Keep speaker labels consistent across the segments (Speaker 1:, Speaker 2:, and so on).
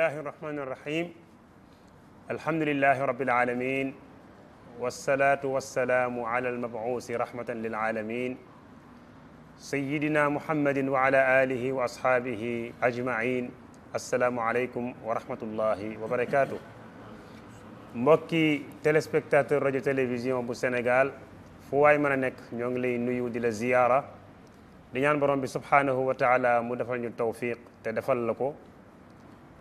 Speaker 1: bismillahi irrahmani irrahim alhamdulilahi rabbil alamin wassalatu wassalaamu ala almabuusi rahmatan lil alamin sayidina muhammadin wa ala alihi wa ashaabihi ajmain assalaamu aleykum wa rahmatullahi wa barakatuh. mbokki téléspectateur rajo télévision bu Sénégal fu waay mën a nekk ñoo ngi lay nuyu di la ziyaara di ñaan borom bi subhaanahu wa taala mu defal ñu tawfiq te defal la ko.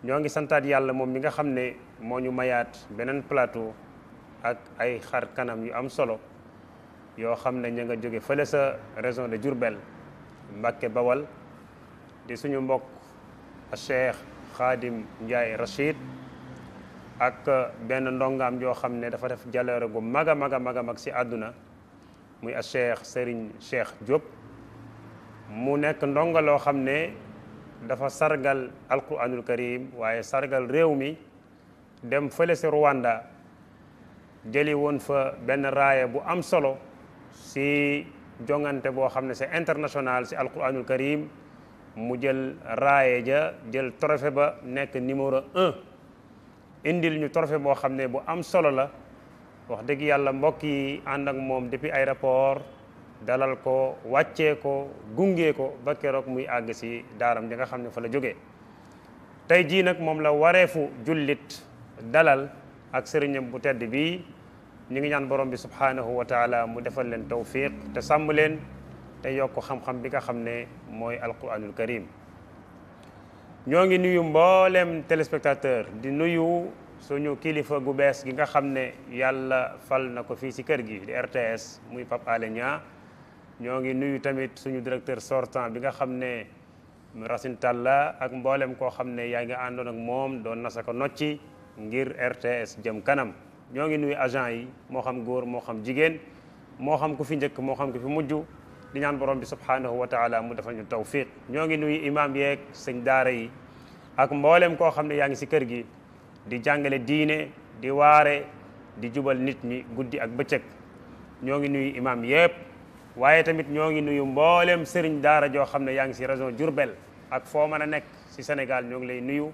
Speaker 1: ñoo ngi santaat yàlla moom mi nga xam ne moo ñu mayaat beneen plateau ak ay xar kanam yu am solo yoo xam ne ña nga jóge fële sa région de Diourbel Mbàkke Bawal di suñu mbokk Cheikh Khadim Ndiaye Rachid ak benn ndongaam yoo xam ne dafa def jaloore gu mag a mag a mag a mag si àdduna muy a Cheikh Serigne Cheikh Diop mu nekk ndonga loo xam ne dafa sargal alquranul karim waaye sargal réew mi dem fële si Rwanda jëli woon fa benn raaya bu am solo si jongante boo xam ne c'est international si alquranul karim mu jël raaya ja jël trophée ba nekk numéro 1 indil ñu trophée boo xam ne bu am solo la wax dëgg yàlla mbokk yi ànd ak moom depuis aéroport dalal ko wàccee ko gunge ko ba keroog muy àgg si daaram ji nga xam ne fa la jógee tey jii nag moom la wareefu jullit dalal ak sëriñam bu tedd bi ñu ngi ñaan borom bi subhaanahu wa taala mu defal leen tawfiq te sàmm leen te yokk xam-xam bi nga xam ne mooy alquranul karim. ñoo ngi nuyu mboolem téléspectateur di nuyu suñu kilifa gu bees gi nga xam ne yàlla fal na ko fii si kër gi di RTS muy Pape Alé Niang. ñoo ngi nuyu tamit suñu directeur sortant bi nga xam ne Racine Talla ak mboolem koo xam ne yaa ngi àndoon ak moom doon nasa ko nocci ngir RTS jëm kanam. ñoo ngi nuyu agent yi moo xam góor moo xam jigéen moo xam ku fi njëkk moo xam ku fi mujj di ñaan borom bi subhanahu wa taala mu defal ñu tawfiq. ñoo ngi nuyu imam yeeg sëñ daara yi ak mboolem koo xam ne yaa ngi si kër gi di jàngale diine di waare di jubal nit ñi guddi ak bëccëg. ñoo ngi nuyu imam yëpp. waaye tamit ñoo ngi nuyu mboolem sëriñ daara joo xam ne yaa ngi si région Diourbel ak foo mën a nekk si Sénégal ñoo ngi lay nuyu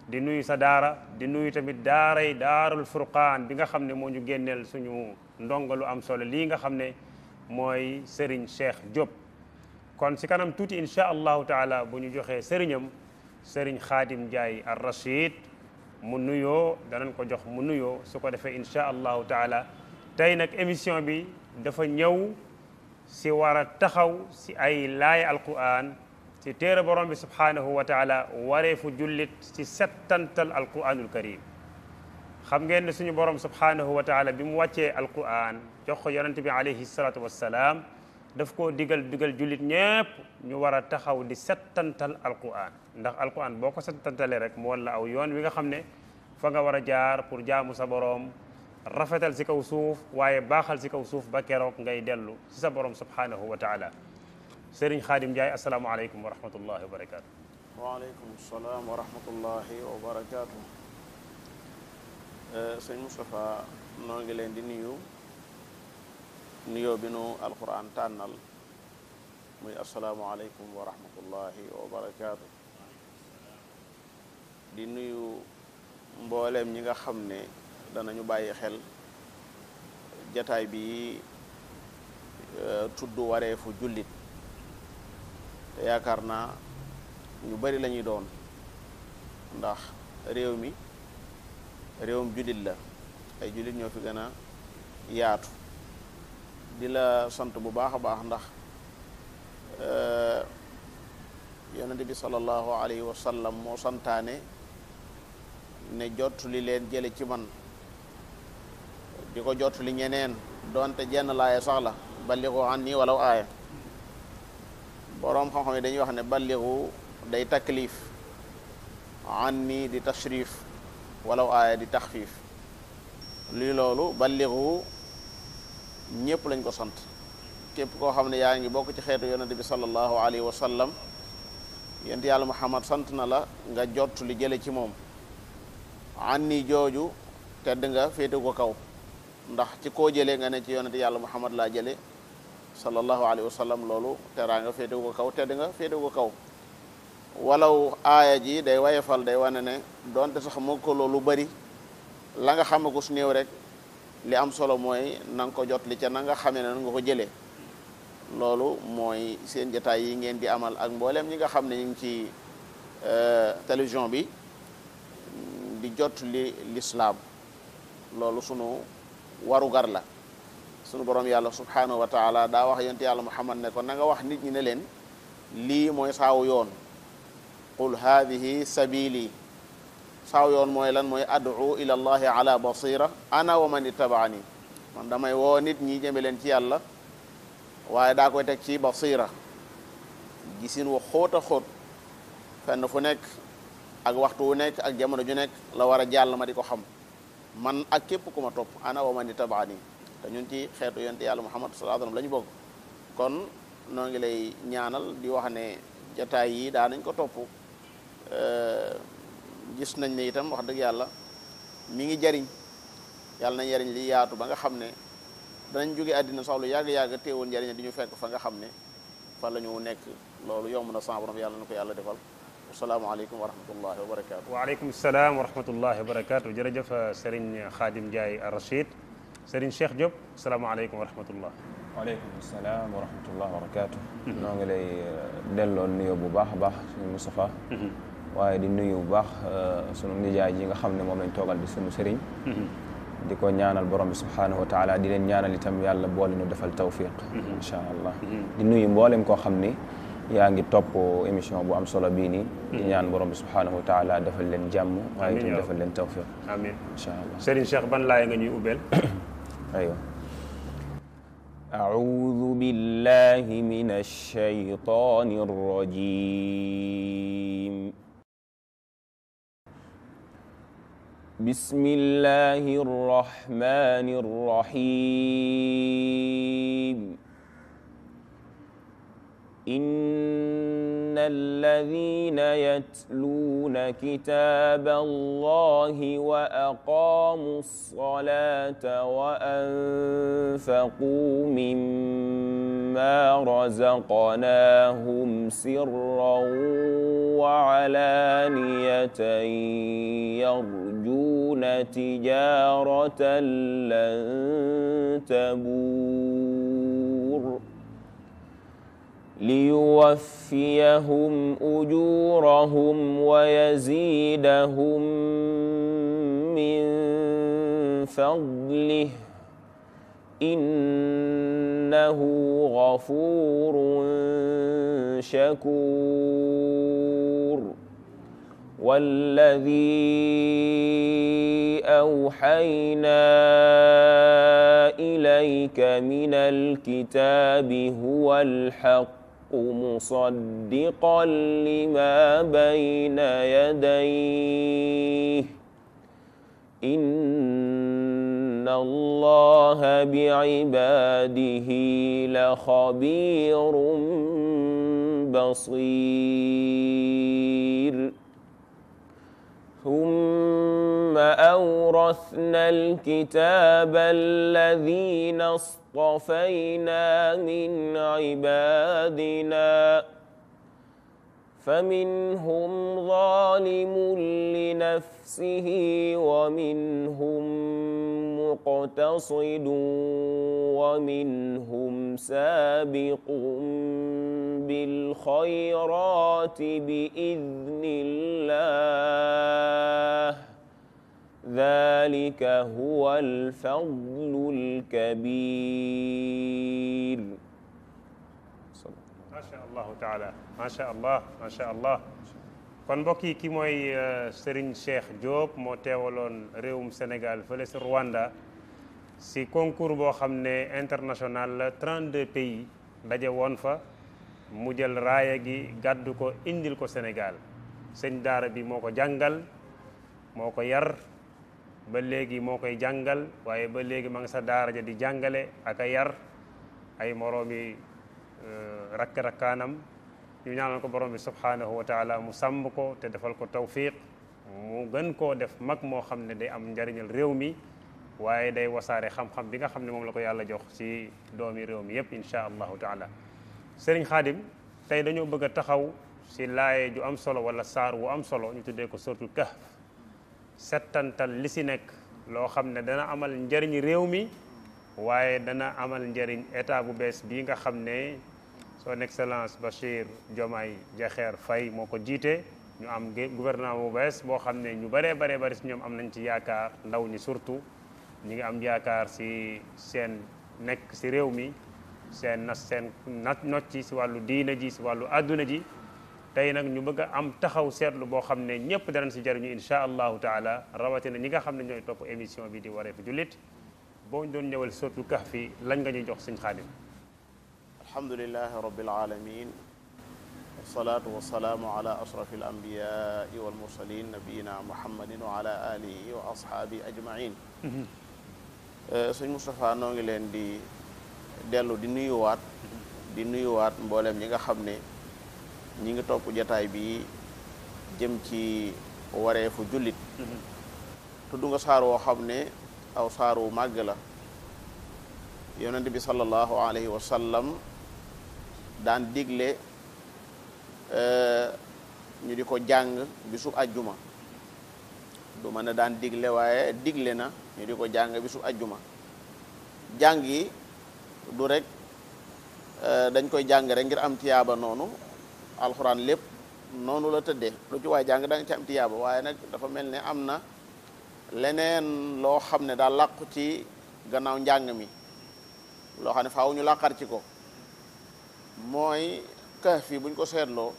Speaker 1: di nuyu sa daara di nuyu tamit daaray daarul furqaan bi nga xam ne moo ñu génneel suñu ndongo lu am solo lii nga xam ne mooy sëriñ Cheikh Diop. kon si kanam tuuti incha allahu taala bu ñu joxee sëriñam sëriñ Khadim Ndiaye ar Rachid mu nuyoo danañ ko jox mu nuyoo su ko defee incha allahu taala tey nag émission bi dafa ñëw si war a taxaw si ay laaya alquran si téere borom bi subhanahu wa taala wareefu jullit si settantal alquranul karim. xam ngeen ne suñu borom subhanahu wa taala bi mu wàccee alquran jox ko yonente bi alayhi salatu wassalaam daf koo digal jullit ñépp ñu war a taxaw di settantal alquran ndax alquran boo ko settantalee rek mu walla aw yoon wi nga xam ne fa nga war a jaar pour jaamu sa borom rafetal si kaw suuf waaye baaxal si kaw suuf ba keroog ngay dellu si sa borom subhanahu wa taala. sëriñ Khadim Ndiaye asalaamualeykum wa rahmatullahi wa barakaatu.
Speaker 2: waaleykum salaam wa rahmatullahi wa barakaatu. sëñ Moustapha noo ngi leen di nuyoo bi nu alquran tànnal muy asalaamualeykum wa rahmatullahi wa barakaatu. di nuyu mbooleem ñi nga xam ne danañu bàyyi xel jataay bi tudd wareefu jullit te yaakaar naa ñu bari la ñuy doon ndax réew mi réewum jullit la ay jullit ñoo fi gën a yaatu. di la sant bu baax a baax ndax yonente bi sallallahu alayhi wa sallam moo santaane ne jot li leen jële ci man di ko jot li ñeneen doonte jenn laaya sax la balligu anni walaw aaya. boroom xam-xam yi dañuy wax ne balligu day taklif anni di tashrif walaw aaya di taxfiif. lii loolu balligu ñëpp lañ ko sant képp koo xam ne yaa ngi bokk ci xeetu yonente bi sallallahu alayhi wa sallam yonent yàlla Muhammad sant na la nga jot li jële ci moom. anni jooju tedd nga féete ko kaw ndax ci koo jëlee nga ne ci yonente yàlla Muhammad laa jële sallallahu alayhi wa sallam loolu teraa nga féete ko kaw tedd nga féete ko kaw. walaw aaya ji day wayefal day wane ne donte sax mokkaloo lu bari la nga xam ko su néew rek li am solo mooy na nga ko jot li ca na nga xamee ne nga ko jëlee loolu mooy seen jotaay yi ngeen di amal ak mbooleem ñi nga xam ne ñu ngi ci télévision bi di jot li lislaam loolu sunu warugar la sunu borom yàlla subhanahu wa taala daa wax yonent yàlla muhammad ne ko na nga wax nit ñi ne leen lii mooy saawu yoon qul haadihi sabili saaw yoon mooy lan mooy ad'u ila allahi ala basira ana wa man ittabaani man damay woo nit ñi jëme leen ci yàlla waaye daa koy teg ci basira gisin wa xóot a xóot fenn fu nekk ak waxtu wu nekk ak jamono ju nekk la war a jàll ma di ko xam man ak képp ku ma topp ana wa man ittabaani te ñun ci xeetu yonent yàlla muhammad sallallahu alayhi wa sallam la ñu bokk kon noo ngi lay ñaanal di wax ne jataay yi daa nañ ko topp gis nañ ne itam wax dëgg yàlla mi ngi jariñ yàlla nañ jariñ li yaatu ba nga xam ne danañ jóge àddina sax lu yàgg-yàgg teewul njariñ di ñu fekk fa nga xam ne fa la ñu nekk loolu yomb na sa borom yàlla na ko yàlla defal asalaamaaleykum wa rahmatullahi wa barakaatu.
Speaker 1: waaleykum salaam wa rahmatullahi wa barakaatu. jërëjëf Serigne Khadim Ndiaye Ar-Rachid. Serigne Cheikh Diop asalaamaaleykum wa rahmatullah.
Speaker 3: waaleykum salaam wa rahmatullah wa barakaatu. noo ngi lay delloo nuyoo bu baax a baax suñu Moustapha. waaye di nuyu bu baax sunu nijaay yi nga xam ne moom lañ toogal di sunu sëriñ. di ko ñaanal borom bi subhaanahu wa taala di leen ñaanal itam yàlla boole nu defal tawfiq incha allah. di nuyu mboolem koo xam ni yaa ngi topp émission bu am solo bii nii. di ñaan borom bi subhaanahu wa taala defal leen jàmm. waaye itam defal leen tawfiq.
Speaker 1: amiin
Speaker 3: incha allah.
Speaker 1: Serigne Cheikh ban laaya nga ñuy ubbeel.
Speaker 3: aywa. أعوذ بالله من الشيطان الرجيم بسم الله الرحمن الرحيم إن الذين يتلون كتاب الله وأقاموا الصلاة وأنفقوا مما رزقناهم سرا وعلانية يرجون تجارة لن تبور ليوفيهم أجورهم ويزيدهم من فضله إنه غفور شكور والذي أوحينا إليك من الكتاب هو الحق مصدقا لما بين يديه إن الله بعباده لخبير بصير ثم أورثنا الكتاب الذين اصطفينا من عبادنا فمنهم ظالم لنفسه ومنهم مقتصد ومنهم سابق بالخيرات بإذن الله ذلك هو الفضل الكبير.
Speaker 1: macha allah taala macha allah macha allah kon mbokk yi ki mooy Serigne Cheikh Diop moo teewaloon réewum Sénégal fële si Rwanda si concours boo xam ne international la 32 pays daje woon fa mu jël raaya gi gàddu ko indil ko Sénégal sëñ daara bi moo ko jàngal moo ko yar ba léegi moo koy jàngal waaye ba léegi ma nga sa daara ja di jàngale ak a yar ay moroomi rakk-rakkaanam ñu ñaanal ko borom bi subhanahu wa taala mu sàmm ko te defal ko tawfiq mu gën koo def mag moo xam ne day am njariñal réew mi waaye day wasaare xam-xam bi nga xam ne moom la ko yàlla jox ci doomi réew mi yépp insha allahu taala Serigne Khadim tey dañoo bëgg a taxaw si laaye ju am solo wala saar wu am solo ñu tuddee ko suratul kahf settantal li si nekk loo xam ne dana amal njëriñ réew mi waaye dana amal njëriñ état bu bees bii nga xam ne son excellence Bachir Diomaye Diakhar Faye moo ko jiite ñu am gouvernement bu bees boo xam ne ñu bëree bari si ñoom am nañ ci yaakaar ndaw ñi surtout ñi ngi am yaakaar si seen nekk si réew mi seen nocci si wàllu diina ji si wàllu àdduna ji tey nag ñu bëgg a am taxaw seetlu boo xam ne ñëpp danañ si jariñu insha allahu taala rawatina ñi nga xam ne ñooy topp émission bi di Wareefu Jullit boo ñu doon ñëwal suratul kahfi lañ nga ñuy jox sëñ Xaadim.
Speaker 2: alhamdulilahi rabbil alamin wasalaatu wasalaamu ala ashrafi al anbiyai wal mursalin nabiyina muhammadin wa ala alihi wa ashaabi ajmain sëñ Moustapha noo ngi leen di dellu di nuyuwaat mboolem ñi nga xam ne ñi ngi topp jataay bi jëm ci wareefu jullit tudd nga saar woo xam ne aw saar wu màgg la yonent bi sallallahu alayhi wa sallam daan digle ñu di ko jàng bisub ajjuma du mën a daan digle waaye digle na ñu di ko jàng bisub ajjuma jàng yi du rek dañ koy jàng rek ngir am tiyaaba noonu alxuraan lépp noonu la tëddee lu ci waay jàng da nga ci am tiyaaba waaye nag dafa mel ne am na leneen loo xam ne daal làqu ci gannaaw njàng mi loo xam ne faaw ñu làqar ci ko mooy kahf yi buñ ko seetloo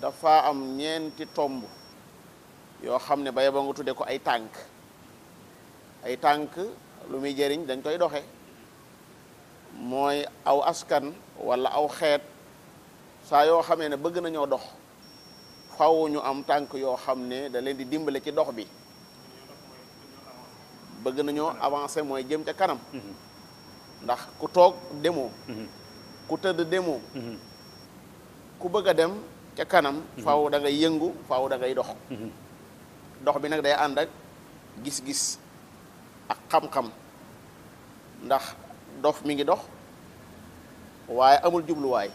Speaker 2: dafa am ñeenti tomb yoo xam ne baye ba nga tudde ko ay tànk lu muy jëriñ dañ koy doxe mooy aw askan wala aw xeet saa yoo xamee ne bëgg nañoo dox faaw ñu am tànk yoo xam ne da leen di dimbale ci dox bi bëgg nañoo avancer mooy jëm ca kanam ndax ku toog demoo ku tëdd demoo ku bëgg a dem ca kanam faaw da ngay yëngu faaw da ngay dox bi nag day ànd ak gis-gis ak xam-xam ndax dof mi ngi dox waaye amul jubluwaay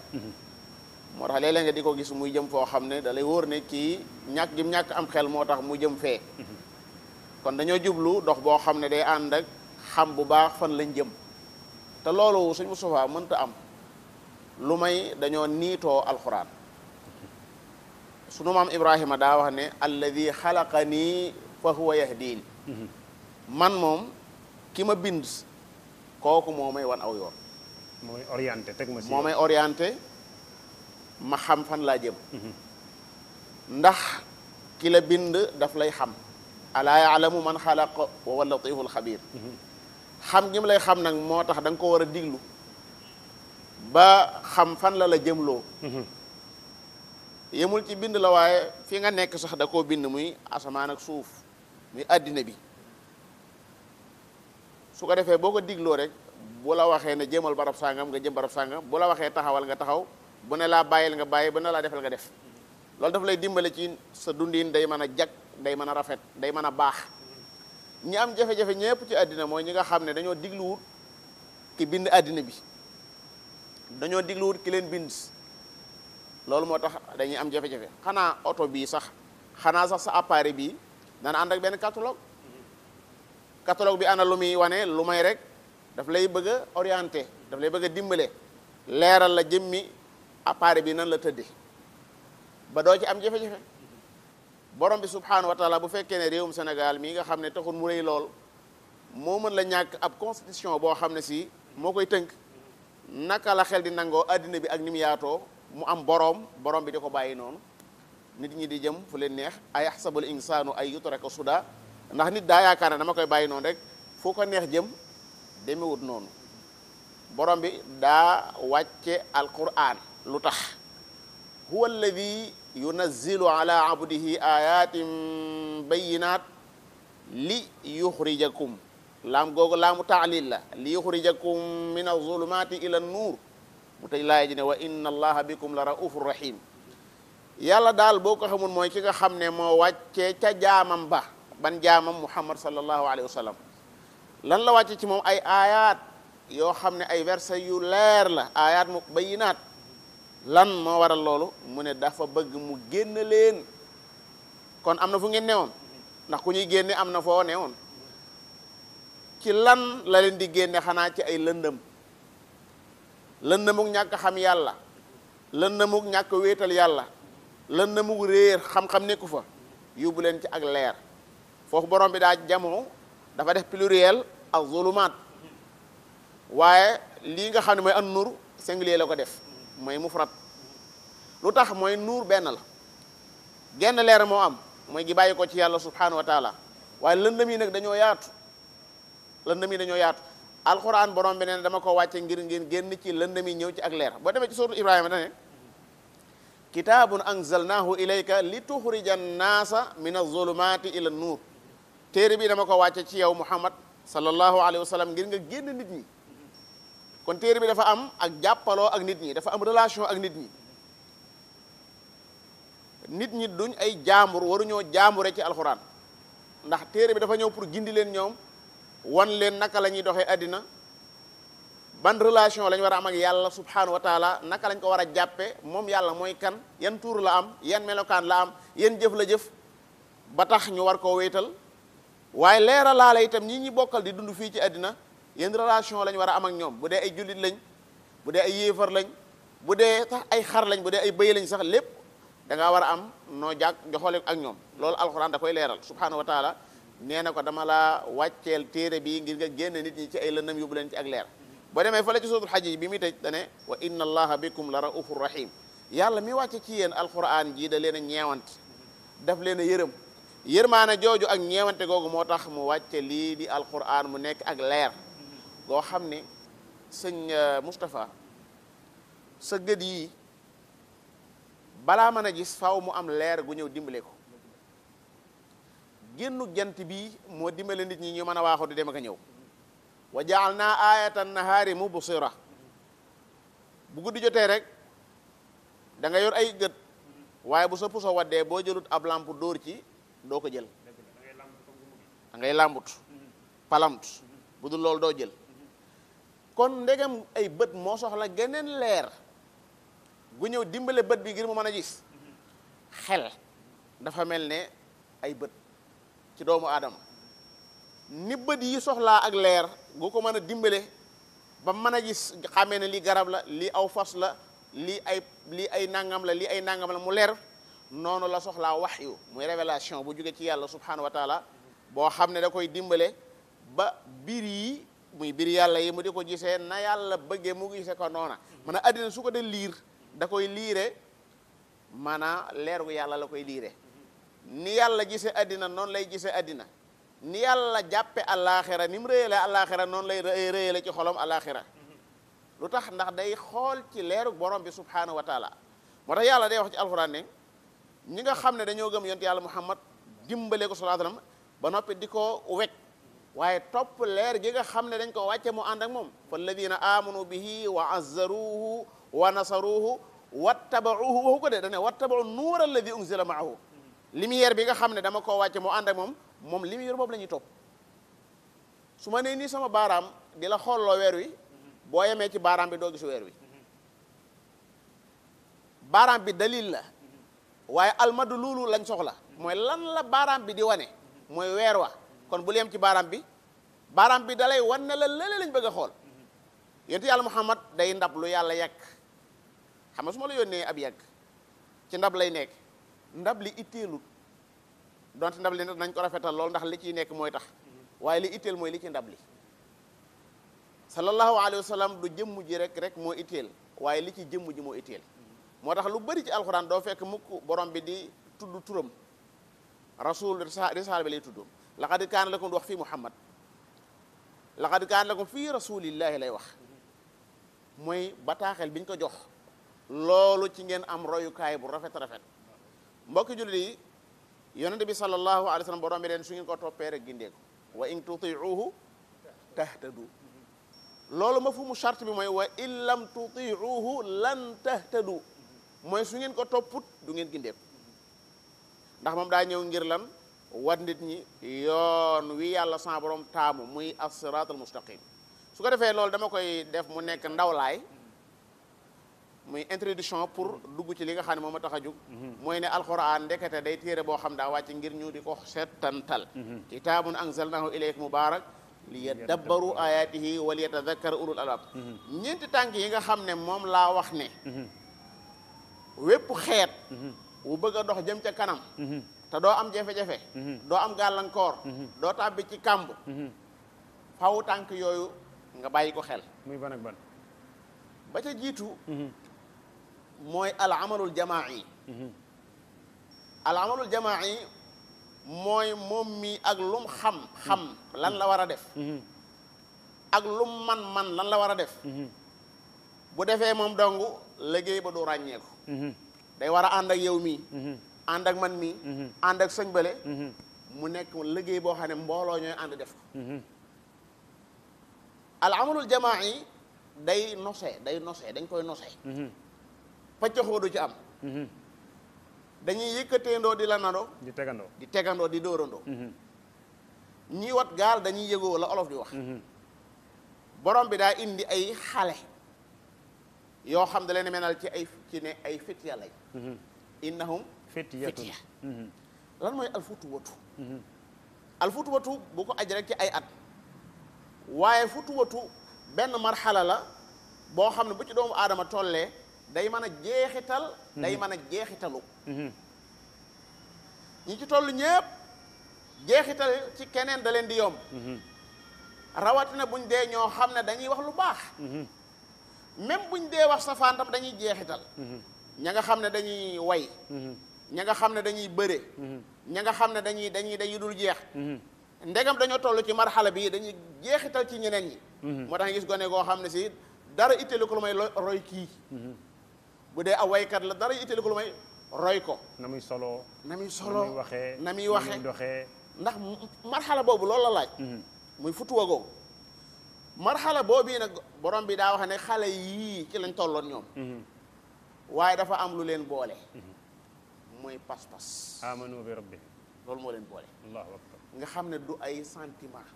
Speaker 2: moo tax léeg-léeg nga di ko gis muy jëm foo xam ne da lay wóor ne kii ñàkk am xel moo tax mu jëm fee kon dañoo jublu dox boo xam ne day ànd ak xam bu baax fan lañ jëm te loolu Sëñ Moustapha mënta am lu may dañoo niitoo alxuraan sunu maam Ibrahima daa wax ne alladi xalaqanii fa huwa yahdiin man moom ki ma bind kooku moo may wan aw yoon
Speaker 1: mooy orienté teg ma si
Speaker 2: moo may orienté ma xam fan laa jëm ndax ki la bind daf lay xam alaa yaalamu man xalaq wa huwa latiful xabir xam gi mu lay xam nag moo tax da nga ko war a diglu ba xam fan la jëmloo yemul ci bind la waaye fi nga nekk sax da koo bind muy asamaan ak suuf muy àddina bi su ko defee boo ko digloo rek bu la waxee ne jëmal barab sàngam nga jëm barab sàngam bu la waxee taxawal nga taxaw bu ne laa bàyyil nga bàyyi bu ne laa defal nga def loolu daf lay dimbale ci sa dundin day mën a jag day mën a rafet day mën a baax ñi am jafe-jafe ñëpp ci àddina mooy ñi nga xam ne dañoo digluwut ki bind àddina bi dañoo digluwut ki leen bind loolu moo tax dañuy am jafe-jafe xanaa oto bii sax sa appareil bii dana ànd ak benn catalogue bi ana lu muy wane lu may rek daf lay bëgg a orienté daf lay bëgg a dimbale leeral la jëmmi appareil bi nan la tëdde ba doo ci am jafe-jafe borom bi subhaanahu wa taala bu fekkee ne réewum Sénégal mii nga xam ne taxul mu rëy lool moo mën la ñàkk ab constitution boo xam ne si moo koy tënk naka la xel di nangoo addina bi ak ni mu yaatoo mu am borom bi di ko bàyyi noonu nit ñi di jëm fu leen neex ay yaxsabul insaanu ay yutraka suda ndax nit daa yaakaar ne dama koy bàyyi noonu rek fu ko neex jëm demewut noonu borom bi daa wàcce alquran lu tax huwa alladi yunazzilu ala abdihi ayatin bayinat li yuxrijakum laam googu laamu taalil la li yuxrijakum min azulumati ila nuur mu tëj laaya ji ne wa inna allaha bikum la raufur rahim yàlla daal boo ko xamul mooy ki nga xam ne moo wàccee ca jaamam ba ban jaamam muhammad sallallahu alayhi wa sallam lan la wàcce ci moom ay ayat yoo xam ne ay verset yu leer la ayat mu bayinaat lan moo waral loolu mu ne dafa bëgg mu génn leen kon am na fu ngeen newoon ndax ku ñuy génne am na foo newoon ci lan la leen di génne xanaa ci ay lëndëm lëndëmuk ñàkk xam yàlla lëndëmuk ñàkk wéetal yàlla lëndëmuk réer xam-xam nekku fa yóbbu leen ci ak leer foofu borom bi daa jamoo dafa def pluriel ak zulumaat waaye lii nga xam ne mooy an nuur singulier la ko def mooy mufrad lu tax mooy nuur benn la genn leer moo am mooy gi bàyyi ko ci yàlla subhanahu wa taala waaye lëndëm yi nag dañoo yaatu lëndëm yi dañoo yaatu alquran borom bi nee na dama ko wàcce ngir ngeen génn ci lëndëm yi ñëw ci ak leer boo demee ci suuratu Ibrahima dane kitaabun anzalnahu ilayka li tuxrija annaasa min azulumati ila nuur téere bi dama ko wàcce ci yow Muhammad sallallahu alayhi wa sallam ngir nga génn nit ñi kon téere bi dafa am ak jàppaloo ak nit ñi dafa am relation ak nit ñi nit ñi duñ ay jaambur waruñoo jaambure ci alxuraan ndax téere bi dafa ñëw pour gindi leen ñoom wan leen naka la ñuy doxee àddina ban relation lañ war a am ak yàlla subhanahu wa taala naka lañ ko war a jàppe moom yàlla mooy kan yan tuur la am yan melokaan la am yan jëf la jëf ba tax ñu war koo wéetal waaye leera laa la itam ñi bokkal di dund fii ci àddina yan relation lañ war a am ak ñoom bu dee ay jullit lañ bu dee ay yéefar lañ bu dee sax ay xar lañ bu dee ay bëy lañ sax lépp da ngaa war a am noo jàkk joxole ak ñoom loolu alxuraan da koy leeral subhanahu wa taala nee na ko dama la wàcceel téere bi ngir nga génn nit ñi ci ay lëndëm yóbbu leen ci ak leer boo demee fa la ci suratul Hajj bi muy tëj dane wa inna allaha bikum la raufur rahim yàlla mi wàcce ci yéen alquran ji da leen a ñeewante daf leen a yërëm yërmaane jooju ak ñeewante googu moo tax mu wàcce lii di alquran mu nekk ak leer goo xam ne sëñ Moustapha sa gët yi balaa mën a gis faaw mu am leer gu ñëw dimbale ko génnu jant bi moo dimbale nit ñi ñu mën a waaxu di dem ak a ñëw wa ja'alna ayatan nahaari mubsira bu guddi jotee rek da nga yor ay gët waaye bu sa puso waddee boo jëlut ab lamp dóor ci doo ko jël da ngay làmbut palamut bu dul loolu doo jël kon ndegam ay bët moo soxla geneen leer gu ñëw dimbale bët bi ngir mu mën a gis xel dafa mel ne ay bët ci doomu aadama ni bët yi soxlaa ak leer gu ko mën a dimbale ba mën a gis xamee ne lii garab la lii aw fas la lii ay nangam la lii ay nangam la mu leer noonu la soxlaa waxyu muy révélation bu jóge ci yàlla subhanahu wa taala boo xam ne da koy dimbale ba biir yi muy biir yàlla yi mu di ko gisee na yàlla bëggee mu gisee ko noona man a àddina su ko dee liir da koy liire maanaam leer gu yàlla la koy liire ni yàlla gisee àddina noonu lay gisee àddina ni yàlla jàppe àllaaxira ni mu réyale àllaaxira noonu lay réyale ci xolom àllaaxira lu tax ndax day xool ci leeru borom bi subhanahu wa taala moo tax yàlla day wax ci alxuraan ne ñi nga xam ne dañoo gëm yonent yàlla muhammad dimbale ko sallallahu alayhi wasallam ba noppi di ko wekk waaye topp leer gi nga xam ne dañ ko wàcce mu ànd ak moom fa alladina amanu bihi wa azzaruhu wa nasaruhu wattabauhu waxu ko de dane wattabau nuur alladi unzila maahu lumière bi nga xam ne dama koo wàcce mu ànd ak moom lumière boobu la ñuy topp su ma nee nii sama baaraam di la xoolloo weer wi boo yemee ci baaraam bi doo gis weer wi baaraam bi dalil la waaye almadu luulu lañ soxla mooy lan la baaraam bi di wane mooy weer wa kon bu yem ci baaraam bi dalay wan ne la lële lañ bëgg a xool yonent yàlla muhammad day ndab lu yàlla yàgg xam nga su ma la yónnee ab yàgg ci ndab lay nekk ndab li itteelut donte ndab li nañ ko rafetal lool ndax li ciy nekk mooy tax waaye li itteel mooy li ci ndab li sallallahu alayhi wa sallam du jëmm ji rek moo itteel waaye li ci jëmm ji moo itteel moo tax lu bëri ci alxuraan doo fekk mukk borom bi di tudd turam rasul risaal bi lay tudd laqad kaana lakum di wax fii muhammad laqad kaana lakum fii rasulillahi lay wax mooy bataaxel biñ ko jox loolu ci ngeen am royukaay bu rafet mbokki jullit yi yonente bi sallallahu alayhi wa sallam borom bi leen su ngeen ko toppee rek gindeeku wa in tutiuhu tahtadu loolu mafhumu charte bi mooy wa in lam tutiuhu lan tahtadu mooy su ngeen ko topput du ngeen gindeeku ndax moom daa ñëw ngir lan wat nit ñi yoon wi yàlla sa borom taamu muy as-siraat al-mustaqim su ko defee loolu dama koy def mu nekk ndawlaay muy introduction pour dugg ci li nga xam ne moom a tax a jóg mooy ne alquran ndekete day téere boo xam daa wàcc ngir ñu di ko settantal kitaabun anzalnahu ilayka mubarak li yadabbaru ayatihi wa li yatadakkara ulul albab ñeenti tànk yi nga xam ne moom laa wax ne wépp xeet wu bëgg a dox jëm ca kanam te doo am jafe-jafe doo am gàllankoor doo tàbbi ci kàmb faw tànk yooyu nga bàyyi ko xel
Speaker 1: muy ban ak ban
Speaker 2: ba ca jiitu mooy al amalul jamaa'i al amalul jamaa'i mooy moom mi ak lum xam lan la war a def ak lum man lan la war a def bu defee moom dong liggéey ba du ràññeeku day war a ànd ak yow mii ànd ak man mii ànd ak sëñ bële mu nekk liggéey boo xam ne mbooloo ñooy ànd def ko al amalul jamaa'i day nosee dañ koy nosee paccaxoo du ci am dañuy yëkkateendoo di la nado di tegandoo di dóorandoo ñii wat gaal dañuy yëgoo la olof di wax borom bi daa indi ay xale yoo xam da leen menal ci ay fitya lay innahum fitya lan mooy alfutuwatu bu ko aj rek ci ay at waaye futuwatu benn marxala la boo xam ne bu ci doomu aadama tollee day mën a jeexital day mën a jeexitalu ñi ci toll ñépp jeexital ci keneen da leen di yomb rawatina buñ dee ñoo xam ne dañuy wax lu baax même buñ dee wax safaan tam dañuy jeexital ña nga xam ne dañuy way ña nga xam ne dañuy bëre ña nga xam ne dañuy dul jeex ndegam dañoo toll ci marxala bi dañuy jeexital ci ñeneen ñi moo tax gis gone goo xam ne si dara itteelu ko lu may roy kii bu dee aw waykat la dara itteelu ko lu may roy ko
Speaker 1: na muy solo
Speaker 2: na muy
Speaker 1: waxee
Speaker 2: doxee ndax marxala boobu loolu la laaj muy futuwa googu marxala boobu nag borom bi daa wax ne xale yii ci lañ tolloon ñoom waaye dafa am lu leen boole mooy pas-pas
Speaker 1: amanu bi rabbi
Speaker 2: loolu moo leen boole
Speaker 1: allahu akbar
Speaker 2: nga xam ne du ay sentiment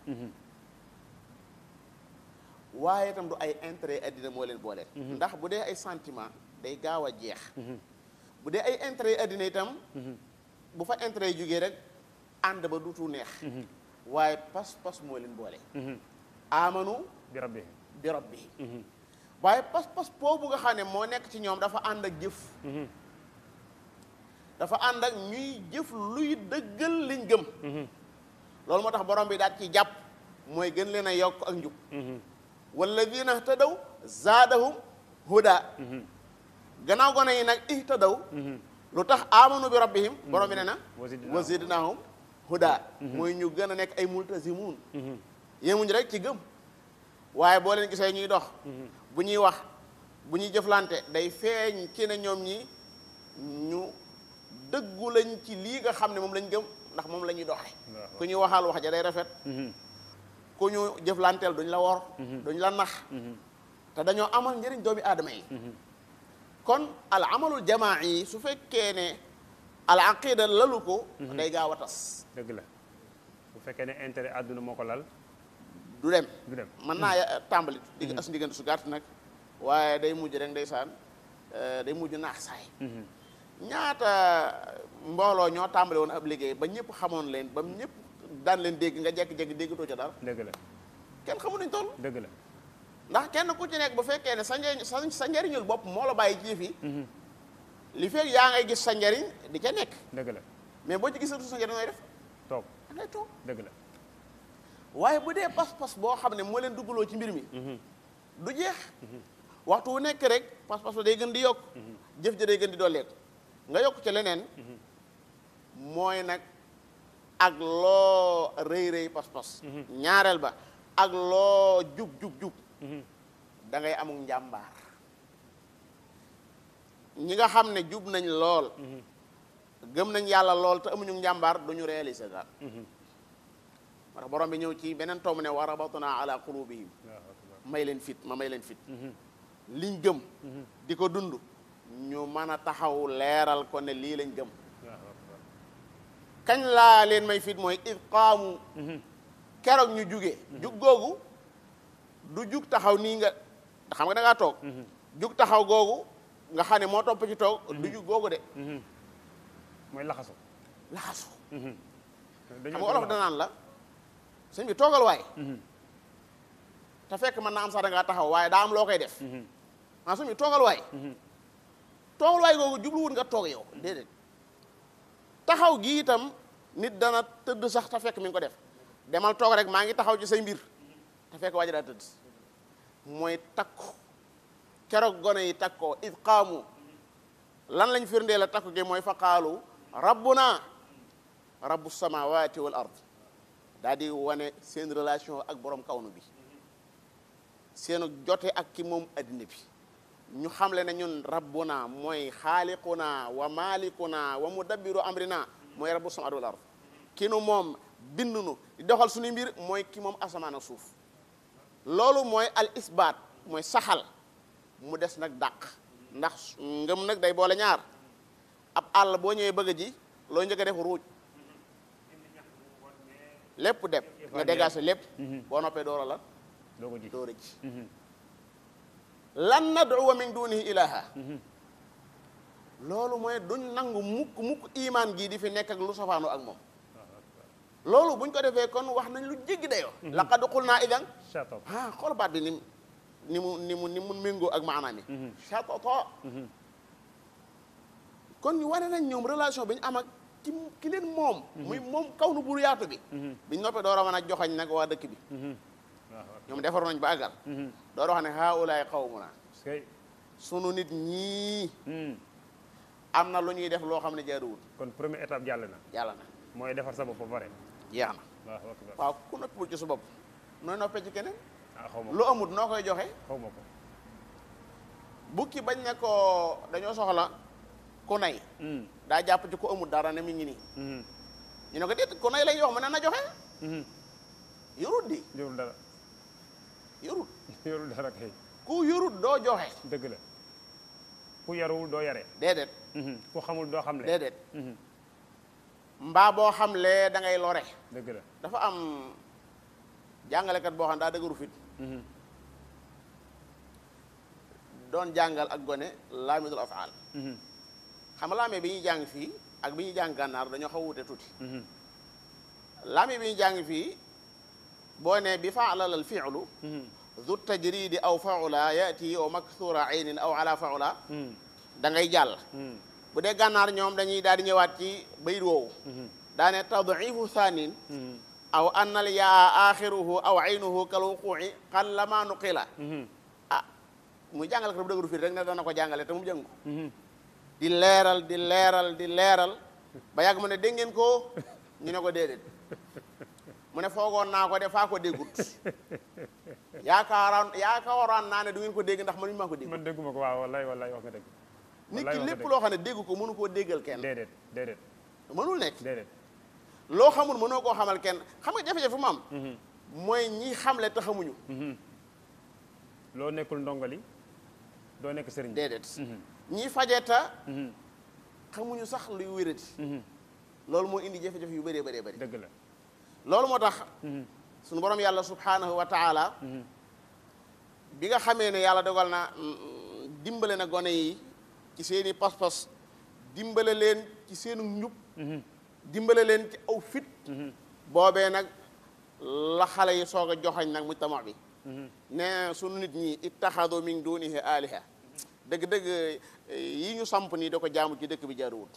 Speaker 2: waaye itam du ay intérêt addina moo leen boole ndax bu dee ay sentiment day gaaw a jeex bu dee ay intérêt addina itam bu fa intérêt yi jógee rek ànd ba dutu neex waaye pas-pas moo leen boole amanu
Speaker 1: bi
Speaker 2: rabbi waaye pas-pas boobu nga xam ne moo nekk ci ñoom dafa ànd ak jëf dafa ànd ak ñuy jëf luy dëggal liñ gëm loolu moo tax borom bi daal ci jàpp mooy gën leen a yokk ak njub walladina ihtadaw zaadahum huda gannaaw gone yi nag ihtadaw lu tax amanu bi rabbihim borom bi ne na wa zidnahum huda mooy ñu gën a nekk ay multazimun yemuñ rek ci gëm waaye boo leen gisee ñuy dox bu ñuy wax bu ñuy jëflante day feeñ ci ne ñoom ñi ñu dëggu lañ ci lii nga xam ne moom lañ gëm ndax moom la ñuy doxee ku ñuy waxal wax ja day rafet ku ñu jëflanteel duñ la wor duñ la nax te dañoo amal njëriñ doomi aadama yi kon al amalul jamaa yi su fekkee ne al aqida lalu ko day gaaw a tas
Speaker 1: dëgg la bu fekkee ne intérêt àdduna moo ko lal
Speaker 2: du dem mën naa tàmbali as ndiggante su gàtt nag waaye day mujj rek ndeysaan day mujj naax saay ñaata mbooloo ñoo tàmbali woon ab liggéey ba ñëpp xamoon leen ba ñëpp daan leen dégg nga jekki-jekki déggatoo ca dara
Speaker 1: dëgg la
Speaker 2: kenn xamu nañ toll
Speaker 1: dëgg la
Speaker 2: ndax kenn ku ci nekk bu fekkee ne sa njariñul bopp moo la bàyyi ci fi li fekk yaa ngay gis sa njariñ di ca nekk
Speaker 1: dëgg la
Speaker 2: mais boo ci gisatu sa njariñ nooy def
Speaker 1: toog
Speaker 2: da ngay toog
Speaker 1: dëgg la
Speaker 2: waaye bu dee pas-pas boo xam ne moo leen duggaloo ci mbir mi du jeex waxtu wu nekk rek pas-pas ba day gën di yokk jëf ja day gën di dooleeku nga yokk ca leneen mooy nag ak loo rëy pas-pas ñaareel ba ak loo jub da ngay amul njàmbaar ñi nga xam ne jub nañ lool gëm nañ yàlla lool te amuñu njàmbaar duñu réaliser daal moo tax borom bi ñëw ci beneen tomb ne wa rabatna ala qulubihim may leen fit liñ gëm di ko dund ñu mën a taxaw leeral ko ne lii lañ gëm kañ laa leen may fit mooy id qaamu keroog ñu jugee jug googu du jug taxaw nii nga xam nga da ngaa toog jug taxaw googu nga xam ne moo topp ci toog duju googu de
Speaker 1: mooy laxasu
Speaker 2: laxasu xam
Speaker 1: dañoo
Speaker 2: nga olof danaan la sëñ bi toogal waay te fekk mën naa am sax da ngaa taxaw waaye daa am loo koy def maa sëñ bi toogal waay googu jubluwul nga toog yow déedéet taxaw gi itam nit dana tëdd sax te fekk mi ngi ko def demal toog rek maa ngi taxaw ci say mbir te fekk waaja daa tëdd mooy takku keroog gone yi takkoo id qaamu lan lañ firndee la takku gi mooy fa qaalu rabbuna rabbu samawati wal ard daal di wane seen relation ak borom kawnu bi seenu jote ak ki moom addina bi ñu xamle ne ñun rabbuna mooy xaaliquna wa malikuna wa mudabbiru amrina mooy rabbu samawati wal ard ki nu moom bindunu di doxal suñu mbir mooy ki moom asamaan ak suuf loolu mooy al isbaat mooy saxal mu des nag dàq ndax ngëm nag day boole ñaar ab àll boo ñëwee bëgg ji loo njëkk a def ruuj lépp dem nga dégagé lépp boo noppee doora la doora ji lan nad'uwa min dunihi ilaha loolu mooy duñ nangu mukk imaan gii di fi nekk ak lu safaanu ak moom loolu buñ ko defee kon wax nañ lu jéggi dayoo laqad qulna idan xool baat bi ni mu méngoo ak maanaam mi shatata kon ñu wane nañ ñoom relation bi ñu am ak ki leen moom muy moom kaw nu buru yaatu bi biñ noppee door a mën a joxañ nag waa dëkk bi ñoom defaru nañ ba àggal door wax ne haulaay qawmuna sunu nit ñii am na lu ñuy def loo xam ne jaaduwul
Speaker 1: kon première étape jàll na mooy defar sa bopp ba pare
Speaker 2: jeex na waaw ku noppul ci su bopp nooy noppee ci keneen
Speaker 1: xaw ma
Speaker 2: lu amut noo koy joxe
Speaker 1: xaw ma ko
Speaker 2: bukki bañ ne ko dañoo soxla ku nay daa jàpp ci ku amut dara ne mi ngi nii ñu ne ko déet ku nay lay yox mu ne na joxe yorut di
Speaker 1: yorul dara yorul dara kay
Speaker 2: ku yorut doo joxe
Speaker 1: dëgg la ku yaruwul doo yare
Speaker 2: déedéet
Speaker 1: ku xamul doo xamle
Speaker 2: déedéet mbaa boo xamlee da ngay lore
Speaker 1: dëgg la
Speaker 2: dafa am jàngalekat boo xam ne daa dëgëru fit doon jàngal ak gone laamidul afaal xam nga laamee bi ñuy jàng fii ak bi ñuy jàng gànnaar dañoo xaw wute tuuti laamee bi ñuy jàng fii boo ne bi faalal al fi'lu zu tajridi aw faula yati aw maksura aynin aw ala faula da ngay jàll bu dee gànnaar ñoom dañuy daal di ñëwaat ci bayit woowu daane tadifu thanin aw annal yaa axiruhu aw aynuhu kal wuqu'i qallama nuqila muy jàngale ko bu dëgëru fii rek ne dana ko jàngale te mu jàng ko di leeral ba yàgg mu ne dégg ngeen ko ñu ne ko déedéet mu ne foogoon naa ko de faa ko déggut yaakaaroon naa ne du ngeen ko dégg ndax man maa ko dégg
Speaker 1: man dégguma ko waaw wallaay wax nga dëgg
Speaker 2: nit ki lépp loo xam ne dégg ko mënu koo déggal kenn
Speaker 1: déedéet
Speaker 2: mënul nekk
Speaker 1: déedéet
Speaker 2: loo xamul mënoo koo xamal kenn xam nga jafe-jafe fu mu am mooy ñi xamle te xamuñu
Speaker 1: loo nekkul ndongali doo nekk sëriñ
Speaker 2: déedéet ñi fajeta xamuñu sax luy wérati loolu moo indi jafe-jafe yu bëree bëri
Speaker 1: dëgg la
Speaker 2: loolu moo tax suñu borom yàlla subhanahu wa taala bi nga xamee ne yàlla dogal na dimbale na gone yi ci seeni pas-pas dimbale leen ci seenu njub dimbale leen ci aw fit boobee nag la xale yi soog a joxañ nag mujtama bi ne sunu nit ñi ittaxadu min dunihi aliha dëgg-dëgg yi ñu samp nii da ko jaamu ci dëkk bi jaaruwut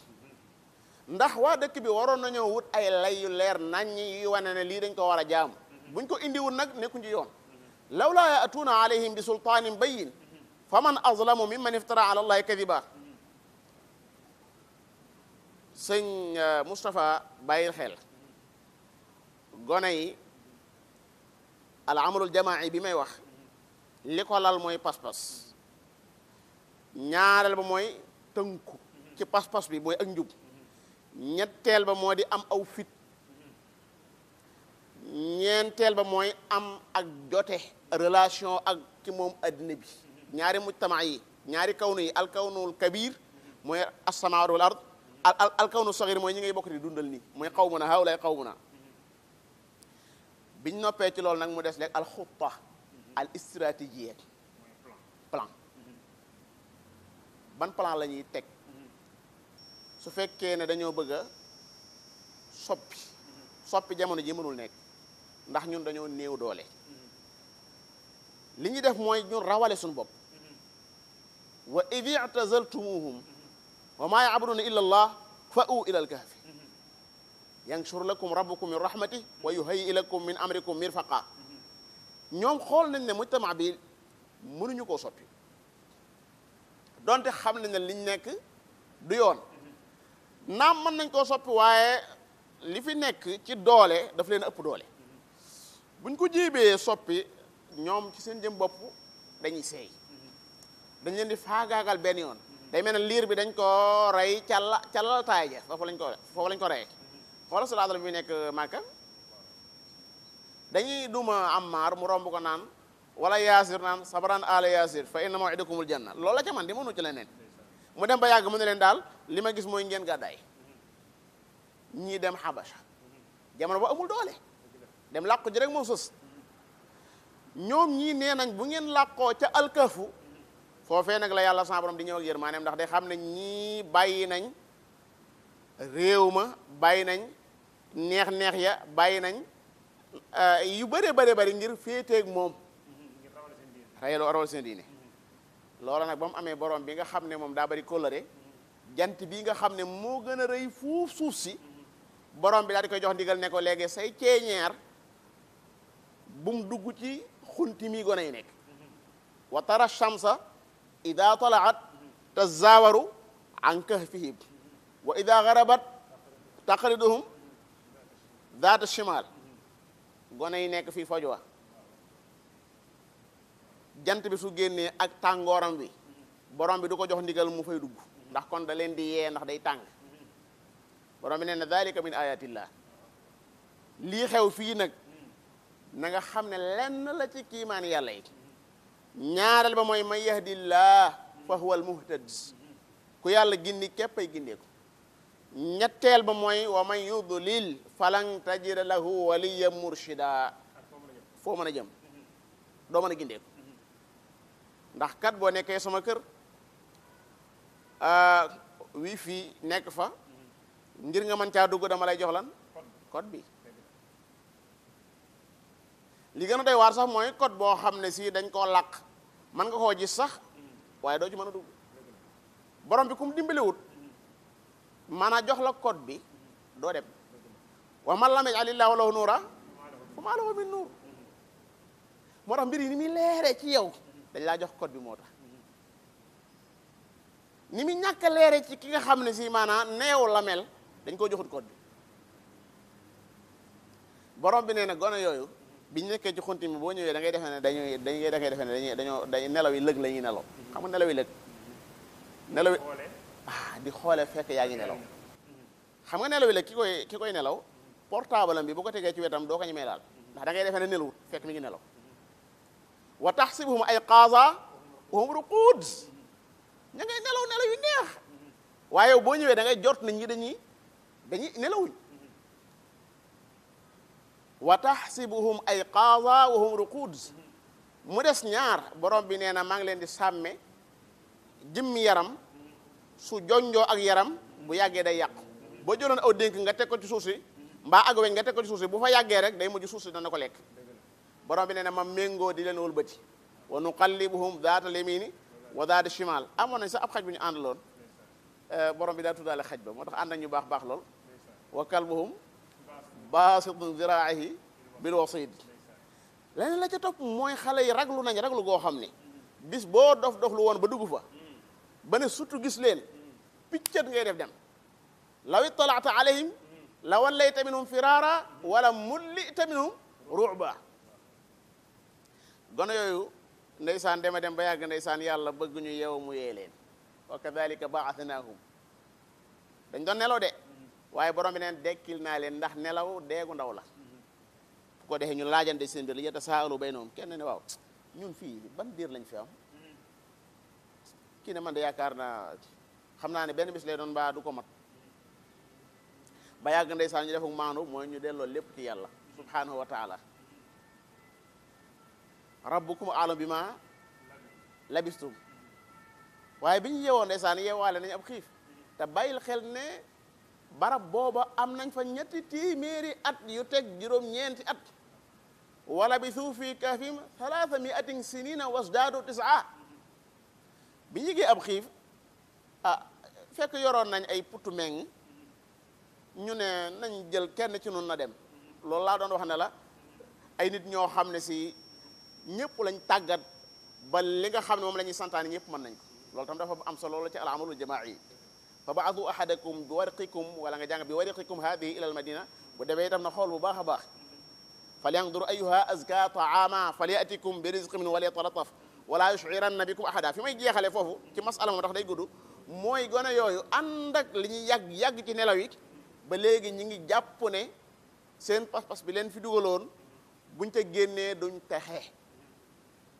Speaker 2: ndax waa dëkk bi waroon nañoo wut ay lay yu leer naññi yuy wane ne lii dañ ko war a jaamu buñ ko indiwul nag nekkuñ ci yoon lawlaa yaatuuna alayhim bi sultaanin bayin fa man azlamu mimman iftara ala allahi kadiba sëñ Moustapha bàyyil xel gone yi al amalul jamaa bi may wax li ko lal mooy pas-pas ñaareel ba mooy tënku ci pas-pas bi mooy ak njub ñetteel ba moo di am aw fit ñeenteel ba mooy am ak jote relation ak ki moom addina bi ñaari mujtama yi ñaari kawnu yi alkawnul kabir mooy as-samaawaatu wal ard alkawnu saxir mooy ñi ngay bokk di dundal nii mooy qawmuna haawlaay qawmuna biñ noppee ci loolu nag mu des léegi alxutta al stratégie plan ban plan la ñuy teg su fekkee ne dañoo bëgg a soppi jamono ji mënul nekk ndax ñun dañoo néew doole li ñuy def mooy ñun rawale suñu bopp wa id i'tazaltumuhum wa maa ya'buduna illa allah fa'u ila al-kahfi yanshur lakum rabbukum min rahmatihi wa yuhayyi lakum min amrikum mirfaqa ñoom xool nañ ne mujtama bi mënuñu koo soppi donte xam nañ ne liñ nekk du yoon naam mën nañ koo soppi waaye li fi nekk ci doole daf leen ëpp doole buñ ko jéebee soppi ñoom ci seen jëm bopp dañuy seey dañ leen di faagaagal benn yoon day mel ne liir bi dañ ko rey càllal taay ja foofu lañ ko rey wala salaatal bi nekk Màkka dañuy duma Ammaar mu romb ko naan wala Yaasir naan sabran ala Yaasir fa inna maw'idakumul janna loolu la ca man di mënu ci leneen mu dem ba yàgg mu ne leen daal li ma gis mooy ngeen gàddaay ñii dem Habasha jamono ba amul doole dem làqu ji rek moo sës ñoom ñii nee nañ bu ngeen làqoo ca alkafu foofee nag la yàlla sa borom di ñëw ak yërmaaneem ndax day xam ne ñii bàyyi nañ réew ma bàyyi nañ neex ya bàyyi nañ yu bëree bëri ngir féeteeg moom rawal seen diine loola nag ba mu amee borom bi nga xam ne moom daa bari kóllëre jant bi nga xam ne moo gën a rëy fuuf suuf si borom bi daal di koy jox ndigal ne ko léegi say ceeñeer bum dugg ci xunti mi gone yi nekk wa tara shamsa ida talaat tazaawaru an kahfihim wa ida garabat taqriduhum daata shimal gone yi nekk fii fojwa jant bi su génnee ak tàngooram bi borom bi du ko jox ndigal mu fay dugg ndax kon da leen di yee ndax day tàng borom bi nee na dalika min ayatillah lii xew fii nag na nga xam ne lenn la ci kiimaan yàlla yi ñaareel ba mooy man yahdillah fa huwa al muhtad ku yàlla gindi képp ay gindeeku ñetteel ba mooy wa man yudlil falan tajida lahu waliyan murshida foo mën a jëm doo mën a gindeeku ndax kat boo nekkee sama kër wifi nekk fa ngir nga mën caa dugg dama lay jox lan code bi li gën a doy waar sax mooy code boo xam ne si dañ koo làq mën nga koo gis sax waaye doo ci mën a dugg borom bi ku mu dimbaliwut maanaam jox la code bi doo dem wa man lam yaj'alillaahu lahu nuura fa maa lahu min nuur moo tax mbir yi ni muy leeree ci yow dañ laa jox code bi moo tax ni muy ñàkk a leeree ci ki nga xam ne si maanaam neew la mel dañ koo joxut code bi borom bi nee na gone yooyu biñ nekkee ci xunti mi boo ñëwee da ngay defee ne da ngay defee ne dañoo nelaw yi lëg la ñuy nelaw xam nga nelaw yi lëg nelaw di xoole fekk yaa ngi nelaw xam nga nelaw yi lëg ki koy nelaw portable am bi bu ko tegee ci wetam doo ko ñemee daal ndax da ngay defee ne nelawut fekk mi ngi nelaw wa taxsibuhum ayqaaza wa hum ruquud ña ngay nelaw yu neex waaye yow boo ñëwee da ngay jort nañ ñi dañuy nelawuñ wa taxsibuhum ayqaaza wa hum ruquud mu des ñaar borom bi nee na maa ngi leen di sàmme jëmmi yaram su jonjoo ak yaram bu yàggee day yàqu boo jëloon aw dénk nga teg ko ci suuf si mbaa ak weñ nga teg ko ci suuf si bu fa yàggee rek day mujj suuf si dana ko lekk borom bi nee na ma méngoo di leen wëlbati wa nuqallibuhum daata lemini wa daata shimal amoon nañ sax ab xaj bu ñu àndaloon borom bi daa tuddaale xaj ba moo tax ànd ak ñu baax lool wa kalbuhum baasitu ziraahi bil wasid leneen la ca topp mooy xale yi raglu nañ raglu goo xam ne bis boo dof lu woon ba dugg fa ba ne surtout gis leen piccat ngay def dem law ittalaata alayhim la wallayta minhum firaara wala mullita minhum ru'ba gone yooyu ndeysaan dema dem ba yàgg ndeysaan yàlla bëgg ñu yeewu mu yee leen wa kadhalika ba'athnaahum dañ doon nelaw de waaye borom bi neen dekkil naa leen ndax nelaw deegu ndaw la bu ko defee ñu laajante seen biir li yatasaalu baynahum kenn ne waaw ñun fii ban diir lañ fi am kii ne man de yaakaar naa xam naa ne benn bis lay doon mbaa du ko mat ba yàgg ndeysaan ñu defuk maandu mooy ñu delloo lépp ci yàlla subhanahu wa taala rabbukum a'lamu bima labistum waaye bi ñu yeewoon ndeysaan yeewaale nañ ab xiif te bàyyil xel ne barab booba am nañ fa 3 téeméeri at yu teg juróom-ñeenti at wala bi suu fi kahfihim 300 sinina wasdaadu 9 bi ñu yëgee ab xiif fekk yoroon nañ ay putu meng ñu ne nañ jël kenn ci nun na dem loolu laa doon wax ne la ay nit ñoo xam ne si ñëpp lañ tàggat ba li nga xam ne moom la ñuy santaane ñëpp mën nañ ko loolu tam dafa am solo la ci al amalul jamaa'i fa ba'athu ahadakum bi warqikum wala nga jàng bi warqikum hadihi ila al madina bu demee itam na xool bu baax a baax falyanzur ayyuha azka ta'ama falyatikum bi rizqin wa liyatalataf wala yush'iranna bikum ahada fi may jeexale foofu ci masala moo tax day gudd mooy gone yooyu ànd ak li ñuy yàgg ci nelaw yi ba léegi ñi ngi jàpp ne seen pas-pas bi leen fi dugaloon buñ ca génnee duñ texe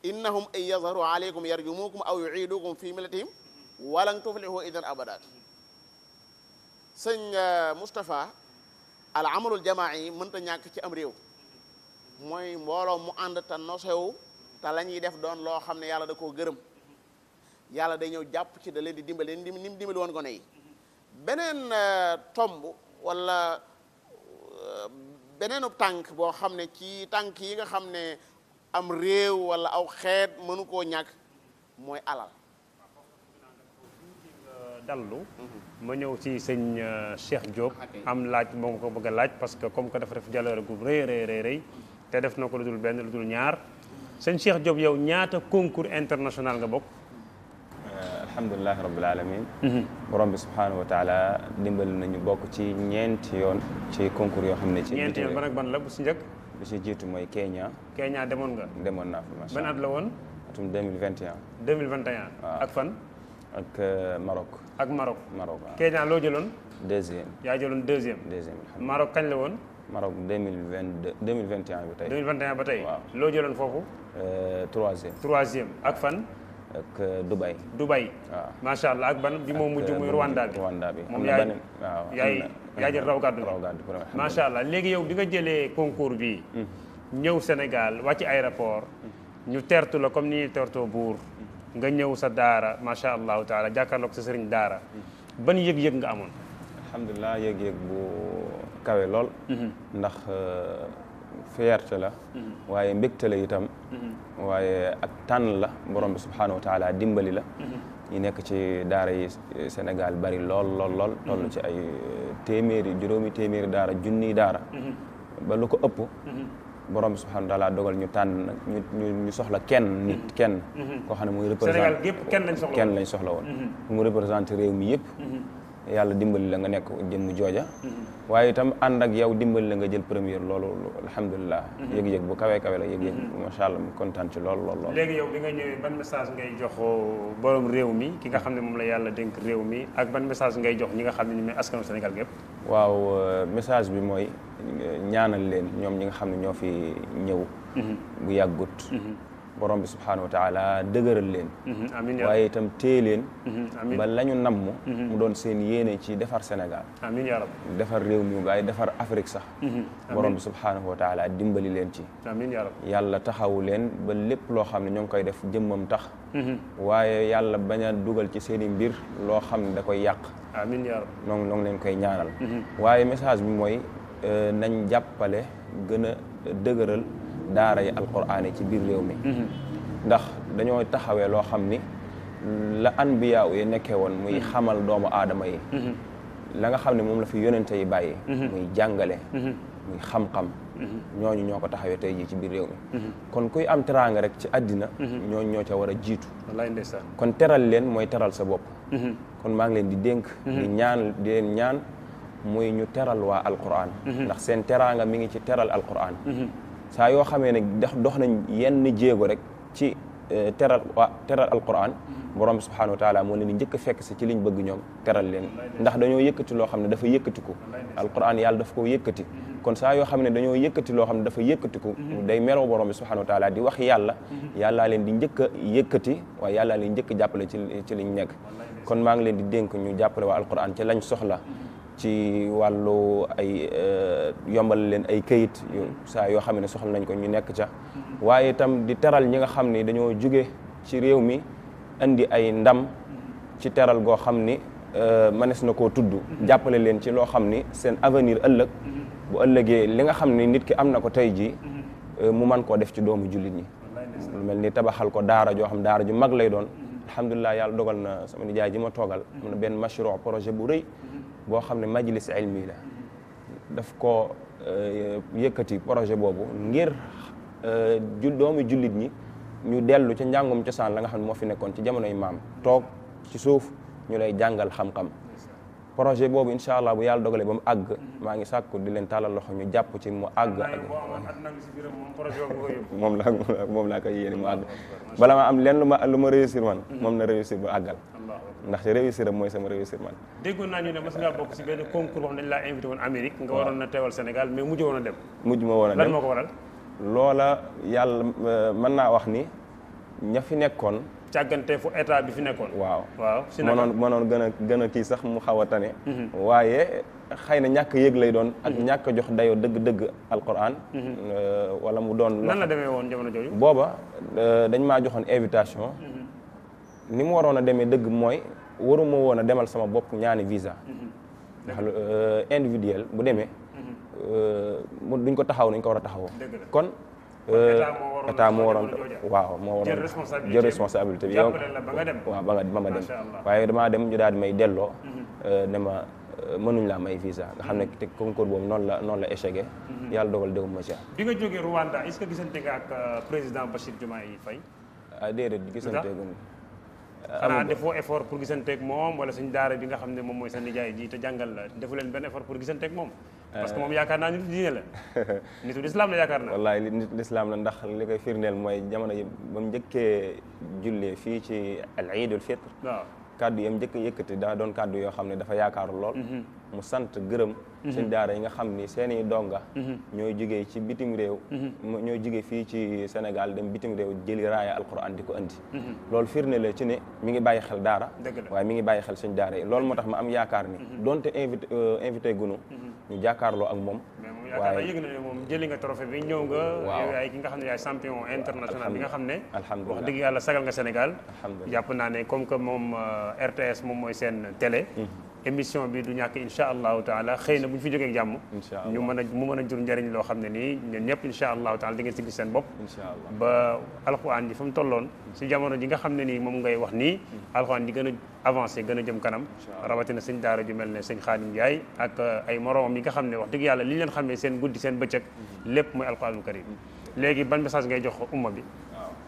Speaker 2: innahum ay yazharu alaykum yarjumukum aw yu'idukum fi millatihim walan tuflihu idan abada sëñ Moustapha al amalul jamaa yi mënta ñàkk ci am réew mooy mbooloo mu ànd te nosewu te la ñuy def doon loo xam ne yàlla da koo gërëm yàlla day ñëw jàpp ci da leen di dimbale ni mu dimbali woon gone yi beneen tomb wala beneenu tànk boo xam ne ci tànk yi nga xam ne am réew wala aw xeet mënu koo ñàkk mooy alal
Speaker 1: dallu ma ñëw ci sëñ Cheikh Diop am laaj moo ko bëgg a laaj parce que comme que dafa def jaloore gu rëy te def na ko lu dul benn lu dul ñaar sëñ Cheikh Diop yow ñaata concours international nga bokk
Speaker 3: alhamdulilahi rabbil alamin borom bi subhanahu wa taala dimbali nañu bokk ci ñeenti yoon ci concours yoo xam ne ci
Speaker 1: ñeenti yoon ban ak ban la bu si njëkk
Speaker 3: bi si jiitu mooy Kenya
Speaker 1: demoon nga
Speaker 3: naa fa macha
Speaker 1: ban at la woon
Speaker 3: atum 2021
Speaker 1: ak fan
Speaker 3: ak Maroc waaw
Speaker 1: Kenya loo jëloon
Speaker 3: deuxième
Speaker 1: yaa jëloon deuxième Maroc kañ la woon
Speaker 3: Maroc 2021 bi tey
Speaker 1: 2021 ba tey
Speaker 3: waaw
Speaker 1: loo jëloon foofu troisième ak fan
Speaker 3: ak Dubai
Speaker 1: waaw macha allah ak ban bi moo mujj muy Rwanda bi moom yaa jël raw gàddu macha allah léegi yow bi nga jëlee concours bi ñëw Sénégal wàcc aéroport ñu tertu la comme ni ñuy tertoo buur nga ñëw sa daara macha allahu taala jàkkaarloog sa sëriñ daara ban yëg-yëg nga amoon
Speaker 3: alhamdulilah yëg-yëg bu kawe lool ndax fierté la waaye mbégte la itam waaye ak tànn la borom bi subhanahu wa taala dimbali la ñi nekk ci daara yi Sénégal bari lool toll ci ay juróomi téeméeri daara junniy daara ba lu ko ëpp borom bi subhanahu wa taala dogal ñu tànn nag ñu soxla kenn koo xam ne muy représenté
Speaker 1: Sénégal gépp
Speaker 3: kenn lañ soxla woon mu représenté réew mi yëpp yàlla dimbali la nga nekk jëmm jooja waaye itam ànd ak yow dimbali la nga jël première loolu alhamdulilah yëg-yëg bu kawe la yëg-yëg macha allah mu kontaan ci lool
Speaker 1: léegi yow bi nga ñëwee ban message ngay jox borom réew mi ki nga xam ne moom la yàlla dénk réew mi ak ban message ngay jox ñi nga xam ne ñu may askanu Sénégal gépp
Speaker 3: waaw message bi mooy ñaanal leen ñoom ñi nga xam ne ñoo fi ñëw bu yàggut borom bi subhanahu wa taala dëgëral leen
Speaker 1: amiin
Speaker 3: waaye itam téye leen ba la ñu namm mu doon seen yéene ci defar Sénégal
Speaker 1: amiin yaa rabbi
Speaker 3: defar réew mi waaye defar Afrique sax borom bi subhanahu wa taala dimbali leen ci
Speaker 1: amiin yaa rabbi
Speaker 3: yàlla taxawu leen ba lépp loo xam ne ñoo ngi koy def jëmmam tax waaye yàlla bañ a dugal ci seen i mbir loo xam ne da koy yàq
Speaker 1: amiin yaa rabbi
Speaker 3: noo ngi leen koy ñaanal waaye message bi mooy nañ jàppale gën a dëgëral daara yi alquraan yi ci biir réew mi ndax dañoo taxawee loo xam ni la anbiya yi nekkee woon muy xamal doomu aadama yi la nga xam ne moom la fi yonente yi bàyyi muy jàngale muy xam-xam ñooñu ñoo ko taxawee tey jii ci biir réew mi kon kuy am teraanga rek ci àddina ñooñu ñoo ca war a jiitu
Speaker 1: wallaay ndeysaan
Speaker 3: kon teral leen mooy teral sa bopp kon maa ngi leen di dénk di leen ñaan muy ñu teral waa alquraan ndax seen teraanga mi ngi ci teral alquraan saa yoo xamee ne dox nañ yenn jéego rek ci teral alquran borom bi subhanahu wa taala moo leen di njëkk a fekk si ci liñ bëgg ñoom teral leen ndax dañoo yëkkati loo xam ne dafa yëkkatiku alquran yàlla daf ko yëkkati kon saa yoo xam ne dañoo yëkkati loo xam ne dafa yëkkatiku day meloo borom bi subhanahu wa taala di wax yàllaa leen di njëkk a yëkkati waaye yàllaa leen njëkk a jàppale ci liñ nekk kon maa ngi leen di dénk ñu jàppale waa alquran ci lañ soxla ci wàllu ay yombal leen ay këyit saa yoo xam ne soxla nañ ko ñu nekk ca waaye itam di teral ñi nga xam ne dañoo jóge ci réew mi indi ay ndam ci teral goo xam ni mënees na koo tudd jàppale leen ci loo xam ni seen avenir ëllëg bu ëllëgee li nga xam ni nit ki am na ko tey jii mu man koo def ci doomu jullit ñi lu mel ni tabaxal ko daara joo xam daara ju mag lay doon alhamdulilah yàlla dogal na sama nijaay ji ma toogal am na benn mashru projet bu rëy boo xam ne majlis ilmi la daf ko yëkkati projet boobu ngir doomu jullit ñi ñu dellu ca njàngum cosaan la nga xam ne moo fi nekkoon ci jamonoy maam toog ci suuf ñu lay jàngal xam-xam projet boobu incha allah bu yàlla dogalee ba mu àgg maa ngi sàkku di leen tàllal loxo ñu jàpp ci mu àgg ak moom laa koy yéene mu àgg bala ma am leen lu ma réussir man moom na réussir ba àggal ndax réussir am mooy sama réussir man
Speaker 1: déggoon naa ñu ne mas ngaa bokk si benn concours boo xam ne dañ laa invité woon Amérique nga waroon na teewal Sénégal mais mujj woon a dem
Speaker 3: mujj ma woon a dem
Speaker 1: lan moo ko waral
Speaker 3: loola yàlla mën naa wax ni ña fi nekkoon
Speaker 1: càggante fu état bi fi nekkoon waaw si
Speaker 3: mënoon gën a kii sax mu xaw a tane waaye xëy na ñàkk yëg lay doon ak ñàkk a jox dayoo dëgg-dëgg alquran wala mu doon
Speaker 1: nan la demee woon jamono jooju
Speaker 3: booba dañ maa joxoon invitation ni mu waroon a demee dëgg mooy waruma woon a demal sama bopp ñaani visa ndax individuel bu demee duñ ko taxaw nañ ko war a taxawoo kon état moo waroon waaw moo waroon jël responsabilité bi yow waaw ba ma dem waaye damaa dem ñu daal di may delloo ne ma mënuñ laa may visa nga xam ne te concours boobu noonu la échecgé yàlla dogal déwum ma ci
Speaker 1: bi nga jógee Rwanda est-ce que gisante nga ak président Bassirou Diomaye Faye
Speaker 3: déedéet gisante gun
Speaker 1: xanaa defoo effort pour gisanteeg moom wala suñ daara bi nga xam ne moom mooy sa nijaay ji te jàngal la defu leen benn effort pour gisanteeg moom parce que moom yaakaar naa nitu diine la nitu lislaam la yaakaar naa
Speaker 3: wallaay nitu lislaam la ndax li koy firndeel mooy jamono yi ba mu njëkkee jullee fii ci al iidul fitr
Speaker 1: waaw
Speaker 3: kàddu yam njëkk yëkkati daa doon kàddu yoo xam ne dafa yaakaaru lool mu sant gërëm suñ daara yi nga xam ni seeni donga ñooy jógee ci bitim réew ñooy jógee fii ci Sénégal dem bitim réew jëli raaya alquran di ko andi loolu firnde la ci ne mi ngi bàyyi xel daara waaye mi ngi bàyyi xel suñ daara yi loolu moo tax ma am yaakaar ni donte invité gunu ñu jàkkaarloo ak moom
Speaker 1: yaakaar naa yëg na ne moom jëli nga trophée bi ñëw nga yow yaay ki nga xam ne yaay champion international bi nga xam ne wax dëgg yàlla sagal nga Sénégal jàpp naa ne comme que moom RTS moom mooy seen télé émission bi du ñàkk insha allahu taala xëy na bu ñu fi jógee ak jàmm mu mën a jur njëriñ loo xam ne nii ñun ñëpp insha allahu taala di ngeen si gis seen bopp ba alxuraan ji fa mu tolloon si jamono ji nga xam ne nii moom ngay wax nii alxuraan ji gën a avancé gën a jëm kanam rawatina sëñ daara ju mel ne sëñ Xaadim Njaay ak ay moromam yi nga xam ne wax dëgg yàlla li leen xamee seen guddi seen bëccëg lépp mooy alxuraanul karim léegi ban message ngay jox umma bi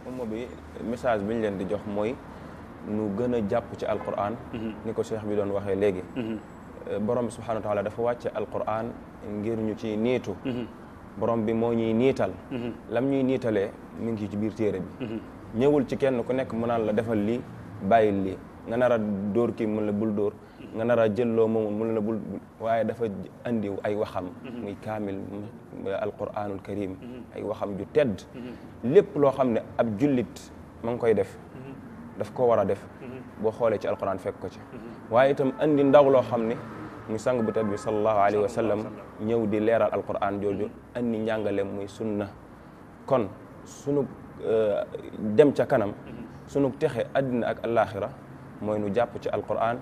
Speaker 3: umma bi message bi ñu leen di jox mooy nu gën a jàpp ci alquran ni ko cheikh bi doon waxee léegi borom bi subhanahu wa taala dafa wàcce alquran ngir ñu ci niitu borom bi moo ñuy niital lam ñuy niitalee mi ngi ci biir téere bi ñëwul ci kenn ku nekk mu naan la defal lii bàyyil lii nga nar a dóor kii mun la bul dóor nga nar a jëlloo moom mun la bul waaye dafa andi ay waxam muy kaamil alquranul karim ay waxam ju tedd lépp loo xam ne ab jullit ma ngi koy def daf ko war a def boo xoolee ci alquran fekk ko ci waaye itam andi ndaw loo xam ne muy sang bu tedd bi sallallahu alayhi wa sallam ñëw di leeral alquran jooju andi njàngale muy sunna kon sunu dem ca kanam sunu texe àddina ak alaxira mooy nu jàpp ci alquran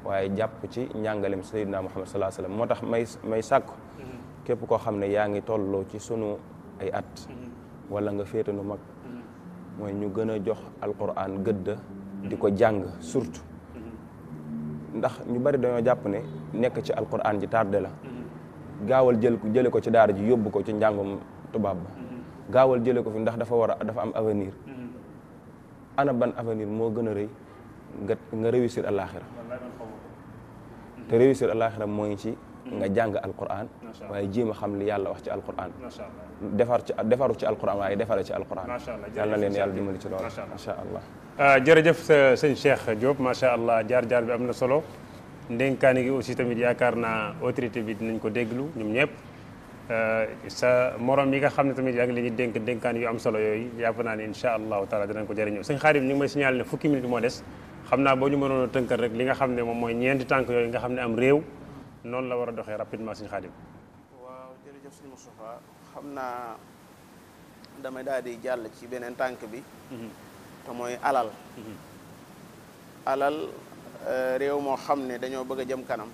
Speaker 3: waaye jàpp ci njàngalem sayyidina Muhammad sallallahu alayhi wa sallam moo tax may sàkku képp koo xam ne yaa ngi tolloo ci sunu ay at wala nga féete nu mag mooy ñu gën a jox alquran gëdd di ko jàng surtout ndax ñu bari dañoo jàpp ne nekk ci alquran ji tardé la gaawal jële ko ci daara ji yóbbu ko ci njàngum tubaab ba gaawal jële ko fi ndax dafa am avenir ana ban avenir moo gën a rëy nga réussir alaxira te réussir alaxira mooy ci nga jàng alquran waaye jéem a xam li yàlla wax ci alquran defaru ci alquran waaye defare ci alquran yàlla na leen yàlla dimbali ci loolu macha allah
Speaker 1: jërëjëf sëñ Cheikh Diop macha allah jaar-jaar bi am na solo ndénkaani gi aussi tamit yaakaar naa autorité bi dinañ ko déglu ñoom ñëpp sa morom yi nga xam ne tamit yaa ngi leen di dénk dénkaan yu am solo yooyu jàpp naa ne incha allahu taala dinañ ko jëriñoo sëñ Xaadim ñu ngi may signalé ne fukki minute moo des xam naa boo ñu mënoon a tënkal rek li nga xam ne moom mooy ñeenti tànk yooyu nga xam ne am réew noonu la war a doxee rapidement sëñ Xaadim.
Speaker 2: waaw jërëjëf sëñ Moustapha xam naa damay daal di jàll ci beneen tànk bi te mooy alal réew moo xam ne dañoo bëgg a jëm kanam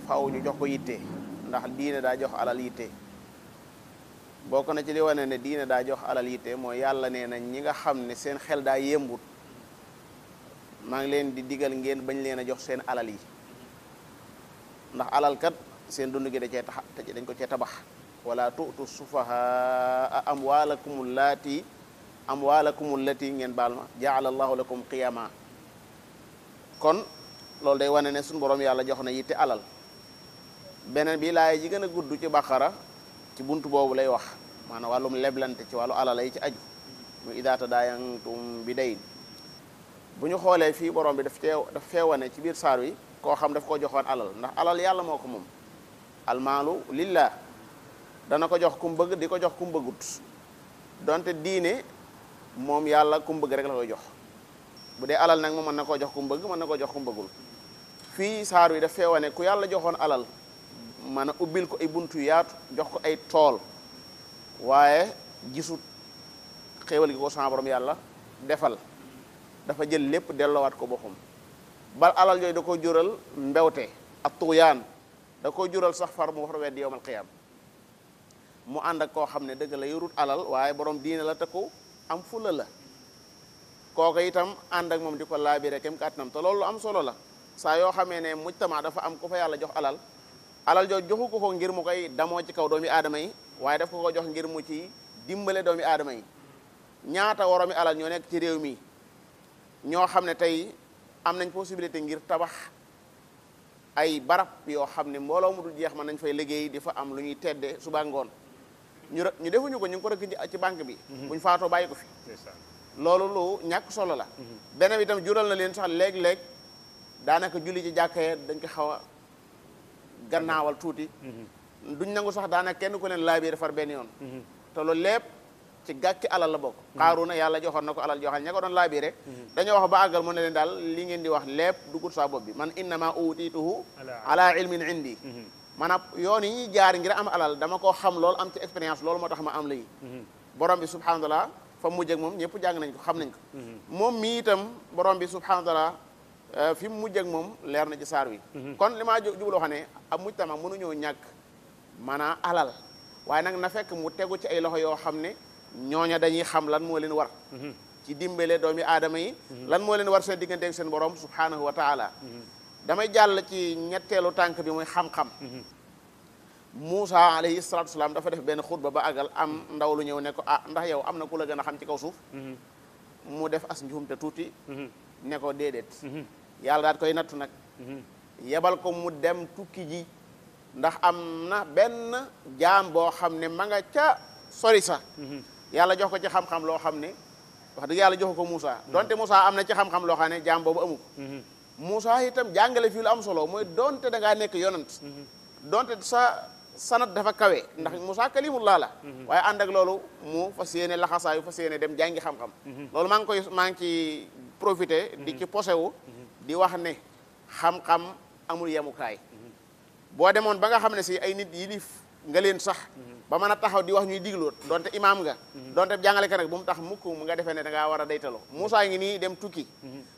Speaker 2: faaw ñu jox ko yitte ndax diine daa jox alal yitte bokk na ci li wane ne diine daa jox alal yitte mooy yàlla nee na ñi nga xam ne seen xel daa yembut maa ngi leen di digal ngeen bañ leen a jox seen alal yi ndax alal kat seen dund gi da cee tax dañ ko cee tabax wala tu'tu sufahaa amwaalakum allati ngeen baal ma jaala allahu lakum qiyama kon loolu day wane ne suñu borom yàlla jox na yitte alal beneen bi laay ji gën a gudd ci baqara ci buntu boobu lay wax maanaam wàllum leblante ci wàllu alal yi ci aju mu idaa tadaayantum bi dayn bu ñu xoolee fii borom bi daf fee wane ci biir saar wi koo xam daf ko joxoon alal ndax alal yàlla moo ko moom almaalu lillah dana ko jox kum bëgg di ko jox kum bëggut donte diine moom yàlla kum bëgg rek la koy jox bu dee alal nag moom mën na koo jox kum bëgg mën na koo jox kum bëggul fii saar wi daf fee wane ku yàlla joxoon alal man a ubbil ko ay buntu yaatu jox ko ay tool waaye gisut xéewal gi ko sama borom yàlla defal dafa jël lépp delloowaat ko boppam bal alal yooyu da ko jural mbewte ak tuuyaan da ko jural sax far mu war weddi yowmal qiyaam mu ànd ak koo xam ne dëgg la yorut alal waaye borom diine la te ko am fula la kooku itam ànd ak moom di ko laabire kem kàttanam te loolu am solo la saa yoo xamee ne mujtama dafa am ku fa yàlla jox alal joo joxu ko ngir mu koy damoo ci kaw doomi aadama yi waaye daf ko jox ngir mu ci dimbale doomi aadama yi ñaata woroomi alal ñoo nekk ci réew mi ñoo xam ne tey am nañ possibilité ngir tabax ay barab yoo xam ne mbooloo mu dul jeex mën nañ fay liggéey di fa am lu ñuy tedde suba ngoon ñu defuñu ko ñu ngi ko rëkk ci banque bi buñ faatoo bàyyi ko fi loolu lu ñàkk solo la beneen bi itam jural na leen sax léeg-léeg daanaka julli ci jàkkee dañ ko xaw a gannaawal tuuti duñ nangu sax daanaka kenn ku leen laabee defar benn yoon te loolu lépp ci gàkki alal la bokk Qaaruuna yàlla joxoon na ko alal joxal ña ko doon laabee rek dañoo wax ba àggal mu ne leen daal li ngeen di wax lépp dugut saa bopp bi man innama utiituhu ala ilmin indi maanaam yoon yi ñuy jaar ngir am alal dama koo xam loolu am ci expérience loolu moo tax ma am lay borom bi subhanahu wa taala fa mujj ak moom ñëpp jàng nañ ko xam nañ ko moom mi itam borom bi subhanahu wa taala fi mu mujj ak moom leer na ci saar wi kon li maa jubloo xam ne ab mujtama mënuñoo ñàkk maanaam alal waaye nag na fekk mu tegu ci ay loxo yoo xam ne ñooña dañuy xam lan moo leen war ci dimbale doomi aadama yi lan moo leen war seen diggante ak seen borom subhanahu wa taala damay jàll ci ñetteelu tànk bi muy xam-xam Muusa alayhi salaatu wasalaam dafa def benn xutba ba àggal am ndaw lu ñëw ne ko ndax yow am na ku la gën a xam ci kaw suuf mu def as njuumte tuuti ne ko déedéet yàlla daat koy nattu nag yebal ko mu dem tukki ji ndax am na benn jaam boo xam ne ma nga ca sori sa yàlla jox ko ci xam-xam loo xam ne wax dëgg yàlla joxu ko Muusa donte Muusa am na ci xam-xam loo xam ne jaam boobu amu ko Muusa itam jàngale fii lu am solo mooy donte da ngaa nekk yonant donte sa sanat dafa kawe ndax Muusa kalimullah la waaye ànd ak loolu mu fas yéene laxasaayu fas yéene dem jàngi xam-xam loolu maa ngi ci profité di ci posewu di wax ne xam-xam amul yemukaay boo demoon ba nga xam ne si ay nit yilif nga leen sax ba mën a taxaw di wax ñuy diglu donte imaam nga donte jàngalekat nag bu mu tax mukk mu nga defee ne da ngaa war a daytaloo Muusa ngi nii dem tukki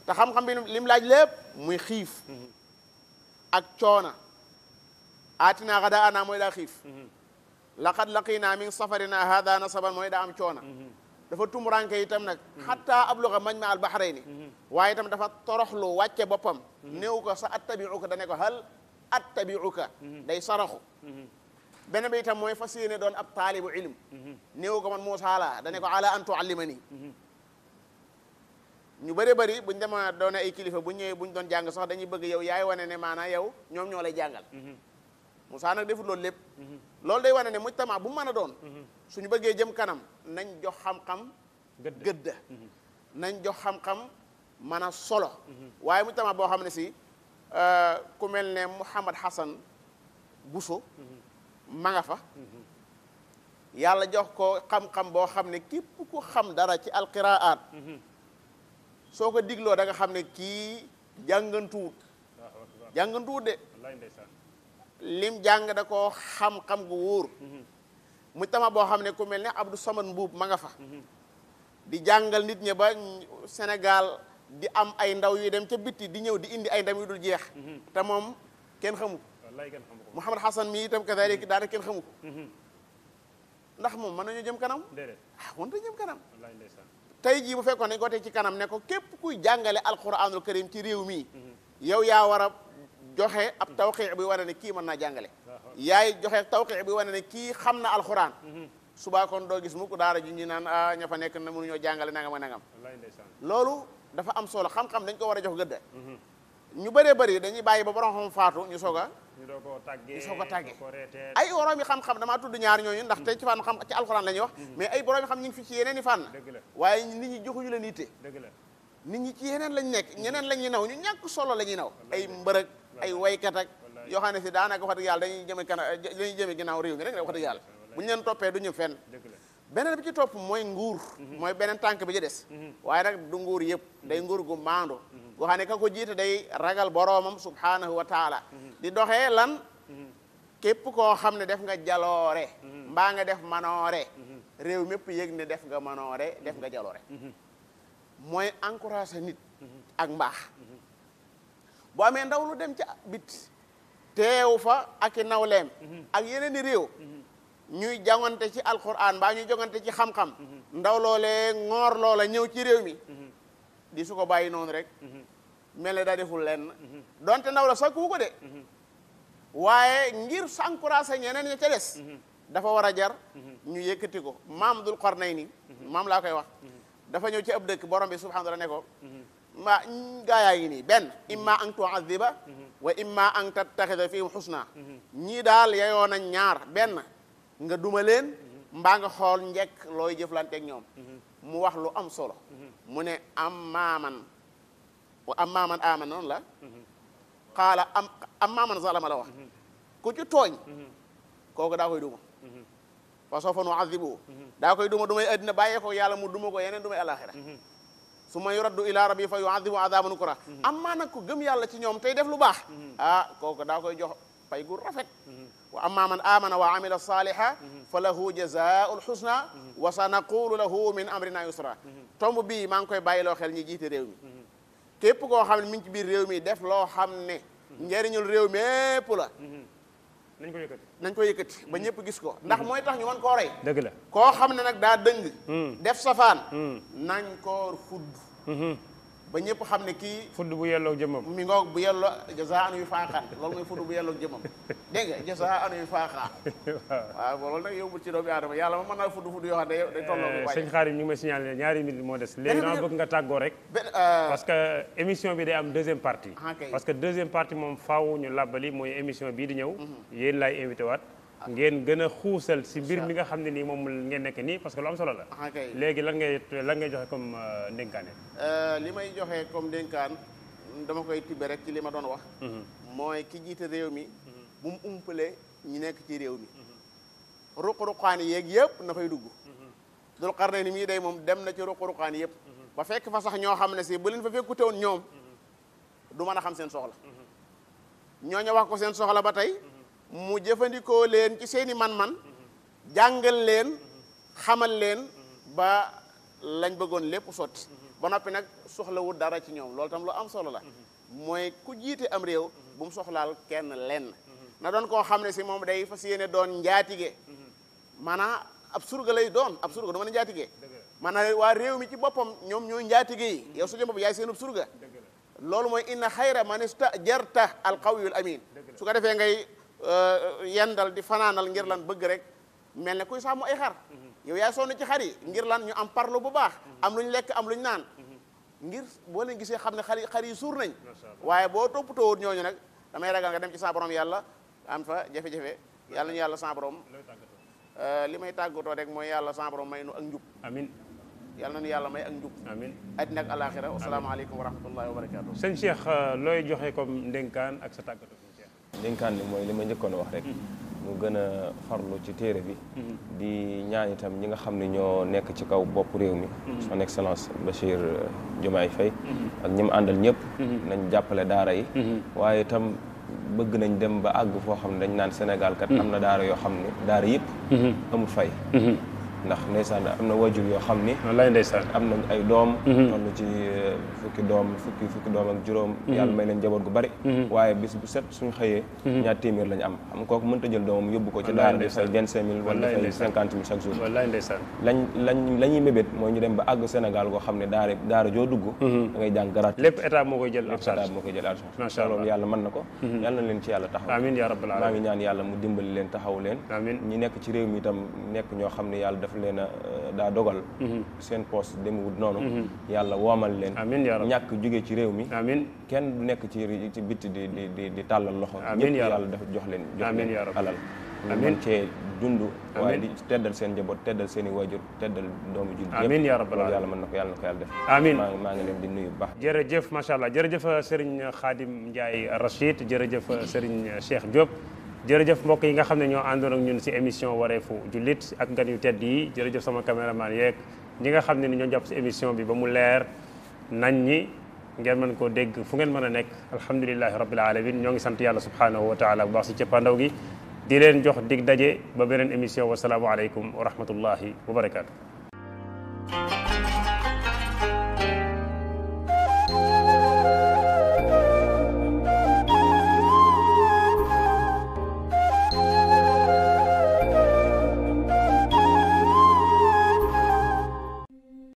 Speaker 2: te xam-xam bi lim laaj lépp muy xiif ak coona aatina gadaana mooy daa xiif laqad laqina min safarina hada nasaban mooy daa am coona dafa tumuranke itam nag xatta abluga majma al bahrayni waaye itam dafa toroxlu wàcce boppam néew ko sa attabiuka dane ko hal attabiuka day saraxu benn bi itam mooy fas yéene doon ab taalibu ilm néew ko man Muusa la dane ko ala an tuallimani ñu bëri buñ dema doone ay kilifa bu ñëwee buñ doon jàng sax dañuy bëgg yow yaay wane ne maanaam yow ñoom ñoo lay jàngal Muusa nag defut loolu lépp loolu day wane ne mujtama bu mën a doon suñu bëggee jëm kanam nañ jox xam-xam gëdda nañ jox xam-xam mën a solo waaye mujtama boo xam ne si ku mel ne Mouhamad Hassan Bousso ma nga fa yàlla jox ko xam-xam boo xam ne képp ku xam dara ci alqiraat soo ko digloo da nga xam ne kii jàngantuwut de lim jàng da ko xam-xam gu wóor mujtama boo xam ne ku mel ne Abdou Samad Mbuub ma nga fa di jàngal nit ñi ba Sénégal di am ay ndaw yu dem ca bitti di ñëw di indi ay ndam yu dul jeex te moom kenn xamu ko
Speaker 1: wallaay kenn xamu ko
Speaker 2: Mouhamad Hassan mi itam kazalik daanaka kenn xamu ko ndax moom mën nañu jëm kanam
Speaker 1: déedéet
Speaker 2: mënut a jëm kanam
Speaker 1: wallaay ndeysaan
Speaker 2: tey jii bu fekkoon dañ ko teg ci kanam ne ko képp kuy jàngale alquranul karim ci réew mi yow yaa war a joxe ab tawqi bi wane ne kii mën naa jàngale yaay joxe tawqi bi wane ne kii xam na alquran subaa kon doo gis mukk daara ji ñu naan ña fa nekk na mënuñoo jàngale nangam ak nangam
Speaker 1: wallaay ndeysaan
Speaker 2: loolu dafa am solo xam-xam dañ ko war a jox gëdd ñu bëree bëri dañuy bàyyi ba borom xam faatu ñu soog a
Speaker 1: ñu doo ko tàggee
Speaker 2: ay borom yi xam-xam damaa tudd ñaar ñooñu ndax tey ci fànn xam ci alxuraan la ñuy wax mais ay borom yi xam ñu ngi fi ci yeneen i fànn
Speaker 1: dëgg la
Speaker 2: waaye nit ñi joxuñu leen yitte
Speaker 1: dëgg la
Speaker 2: nit ñi ci yeneen lañ nekk ñeneen la ñuy naw ñu ñàkk solo la ñuy naw ay mbërëg ay waykat ak yoo xam ne si daanaka wax dëgg yàlla dañuy jëme ginnaaw réew mi rek wax dëgg yàlla bu ñu leen toppee du ñu fenn beneen bi ci topp mooy nguur mooy beneen tànk bi ci des waaye nag du nguur yëpp day nguur gu maandu goo xam ne ka ko jiite day ragal boroomam subhanahu wa taala di doxee lan képp koo xam ne def nga jaloore mbaa nga def manoore réew mépp yëg ne def nga manoore def nga jaloore mooy encouragé nit ak mbaax boo amee ndaw lu dem ca bit teew fa ak i nawleem ak yeneen i réew ñuy jàngante ci alquran mbaa ñuy jongante ci xam-xam ndaw loolee ngoor loola ñëw ci réew mi di su ko bàyyi noonu rek mel ne daa deful lenn donte ndaw la sakku ko de waaye ngir encouragé ñeneen ña ca des dafa war a jar ñu yëkkati ko maam Dul Qarnayni maam laa koy wax dafa ñëw ci ab dëkk borom bi subhanahu wa taala ne ko ma gaayaa ngi nii benn imma an tu'adhiba wa imma an tattaxida fihim husna ñii daal yeyoo nañ ñaar benn nga duma leen mbaa nga xool njekk looy jëflanteeg ñoom mu wax lu am solo mu ne amman aman noonu la qaala amman zalama la wax ku ci tooñ kooku daa koy duma fa sawfa nu'adhibuhu daa koy duma dumay addina bàyyee ko yàlla mu duma ko yeneen dumay alaxira summa yuraddu ila rabbi fa yu'adhibu adhaban nukra amma nag ku gëm yàlla ci ñoom tey def lu baax kooku daa koy jox pay gu rafet wa amma man amana wa amila saliha fa lahu jazaa'ul husna wa sanaqulu lahu min amrina yusra tomb bii maa ngi koy bàyyiloo xel ñi jiite réew mi képp koo xam ne mi ngi ci biir réew mi def loo xam ne njëriñul réew mépp la nañ ko yëkkati ba ñëpp gis ko ndax mooy tax ñu mën koo rey
Speaker 1: dëgg la
Speaker 2: koo xam ne nag daa dëng def safaan nañ ko fudd ba ñëpp xam ne kii
Speaker 1: fudd bu yelloo jëmmam
Speaker 2: mi ngoog bu yelloo jazaan yu faaxaan loolu mooy fudd bu yelloo jëmmam dégg nga jazaan yu faaxaan waaw loolu nag yombul ci doomu aadama yàlla ma mën naa fudd yoo xam ne day tolloo
Speaker 1: sëñ Xaadim ñu ngi may signalé ñaari minute moo des léegi dama bëgg nga tàggoo rek parce que émission bi day am deuxième partie parce que deuxième partie moom faaw ñu làbbali mooy émission bii di ñëw yéen laay invité waat ngeen gën a xuusal si mbir mi nga xam ne nii moom ngeen nekk nii parce que lu am solo la léegi lan ngay joxe comme ndénkaane
Speaker 2: li may joxe comme ndénkaan dama koy tibbe rek ci li ma doon wax mooy ki jiite réew mi bu mu umpale ñi nekk ci réew mi ruq-ruqaan yeeg yëpp na fay dugg Dul Qarnayni mii day moom dem na ci ruq-ruqaan yëpp ba fekk fa sax ñoo xam ne si bu leen fa fekkute woon ñoom du mën a xam seen soxla ñooñu wax ko seen soxla ba tey mu jëfandikoo leen ci seeni man-man jàngal leen xamal leen ba lañ bëggoon lépp sotti ba noppi nag soxlawul dara ci ñoom loolu tam lu am solo la mooy ku jiite am réew bu mu soxlaal kenn lenn na doon koo xam ne si moom day fas yéene doon njaatige maanaam ab surga lay doon ab surga du mën a njaatige maanaam waa réew mi ci boppam ñoom ñooy njaatige yi yow su jëm bopp yaay seen ab surga loolu mooy inna xayra man istajarta al qawiyul amin su ko defee ngay yendal di fanaanal ngir lan bëgg rek mel ne kuy sàmm ay xar yow yaay sonn ci xar yi ngir lan ñu am parlo bu baax am lu ñu lekk am lu ñu naan ngir boo leen gisee xam ne xar yi suur nañ waaye boo toppatoo ñooñu nag damay ragal nga dem ci sa borom yàlla am fa jafe-jafe yàlla ñu yàlla sa borom li may tàggatoo rek mooy yàlla sa borom may nu ak njub
Speaker 1: amin
Speaker 2: yàlla nañu yàlla may ak njub
Speaker 1: amin
Speaker 2: àddina ak alaxira wasalaamaaleykum wa rahmatullahi wa barakatuh
Speaker 1: sëñ Cheikh looy joxe comme ndénkaan ak sa tàggatoo
Speaker 3: dénkaan li mooy li ma njëkkoon a wax rek mu gën a farlu ci téere bi di ñaan itam ñi nga xam ne ñoo nekk ci kaw bopp réew mi son excellence Bachir Diomaye Faye ak ñi mu àndal ñëpp nañ jàppale daara yi waaye itam bëgg nañ dem ba àgg foo xam ne dañ naan Sénégal kat am na daara yoo xam ne daara yëpp amul fay ndax ndeysaan am na wajur yoo xam ni
Speaker 1: wallaay ndeysaan
Speaker 3: am nañ ay doom toll ci fukki doom ak juróom yàlla may leen njaboot gu bari waaye bis bu set suñu xëyee ñaar téeméer lañu am xam nga kooku mënta jël doomam yóbbu ko ci daara di fay 25 000 wala fay 50 000 chaque jour
Speaker 1: wallaay ndeysaan
Speaker 3: la ñuy mébét mooy ñu dem ba àgg Sénégal goo xam ne daara joo dugg da ngay jàng gratuit
Speaker 1: lépp état moo koy jël
Speaker 3: état moo koy jël en charge
Speaker 1: macha allah
Speaker 3: loolu yàlla mën na ko yàlla na leen ci yàlla taxaw
Speaker 1: amiin yaa rabbal
Speaker 3: maa
Speaker 1: alamin
Speaker 3: ngi ñaan yàlla mu dimbali leen taxaw leen
Speaker 1: amiin
Speaker 3: ñi nekk ci réew mi itam nekk ñoo xam ne yàlla dafa leen a daa dogal seen poste demewut noonu yàlla woomal leen
Speaker 1: amiin yaa rabbi
Speaker 3: ñàkk jóge ci réew mi
Speaker 1: amiin
Speaker 3: kenn du nekk ci bitti di tàllal loxo
Speaker 1: amiin
Speaker 3: ñëpp
Speaker 1: yaa
Speaker 3: yàlla dafa jox leen
Speaker 1: amiin yaa rabbi
Speaker 3: alal ñu mën cee dund waaye di teddal seen njaboot teddal seen i waajur teddal doomu jullit yëpp
Speaker 1: amiin yaa rabbal
Speaker 3: loolu
Speaker 1: alamin
Speaker 3: yàlla mën na ko yàlla def
Speaker 1: amiin
Speaker 3: maa ngi leen di nuyu bu baax
Speaker 1: jërëjëf macha allah jërëjëf Serigne Khadim Ndiaye Rachid jërëjëf Serigne Cheikh Diop jërëjëf mbokk yi nga xam ne ñoo àndoon ak ñun si émission wareefu jullit ak gan yu tedd yi jërëjëf sama caméraman yeeg ñi nga xam ne ni ñoo jàpp si émission bi ba mu leer nañ ñi ngeen mën koo dégg fu ngeen mën a nekk alhamdulilahi rabbil alamin ñoo ngi sant yàlla subhanahu wa taala bu baax si cëppandaw gi di leen jox dig daje ba beneen émission wasalaamu aleykum wa rahmatullahi wa barakaatu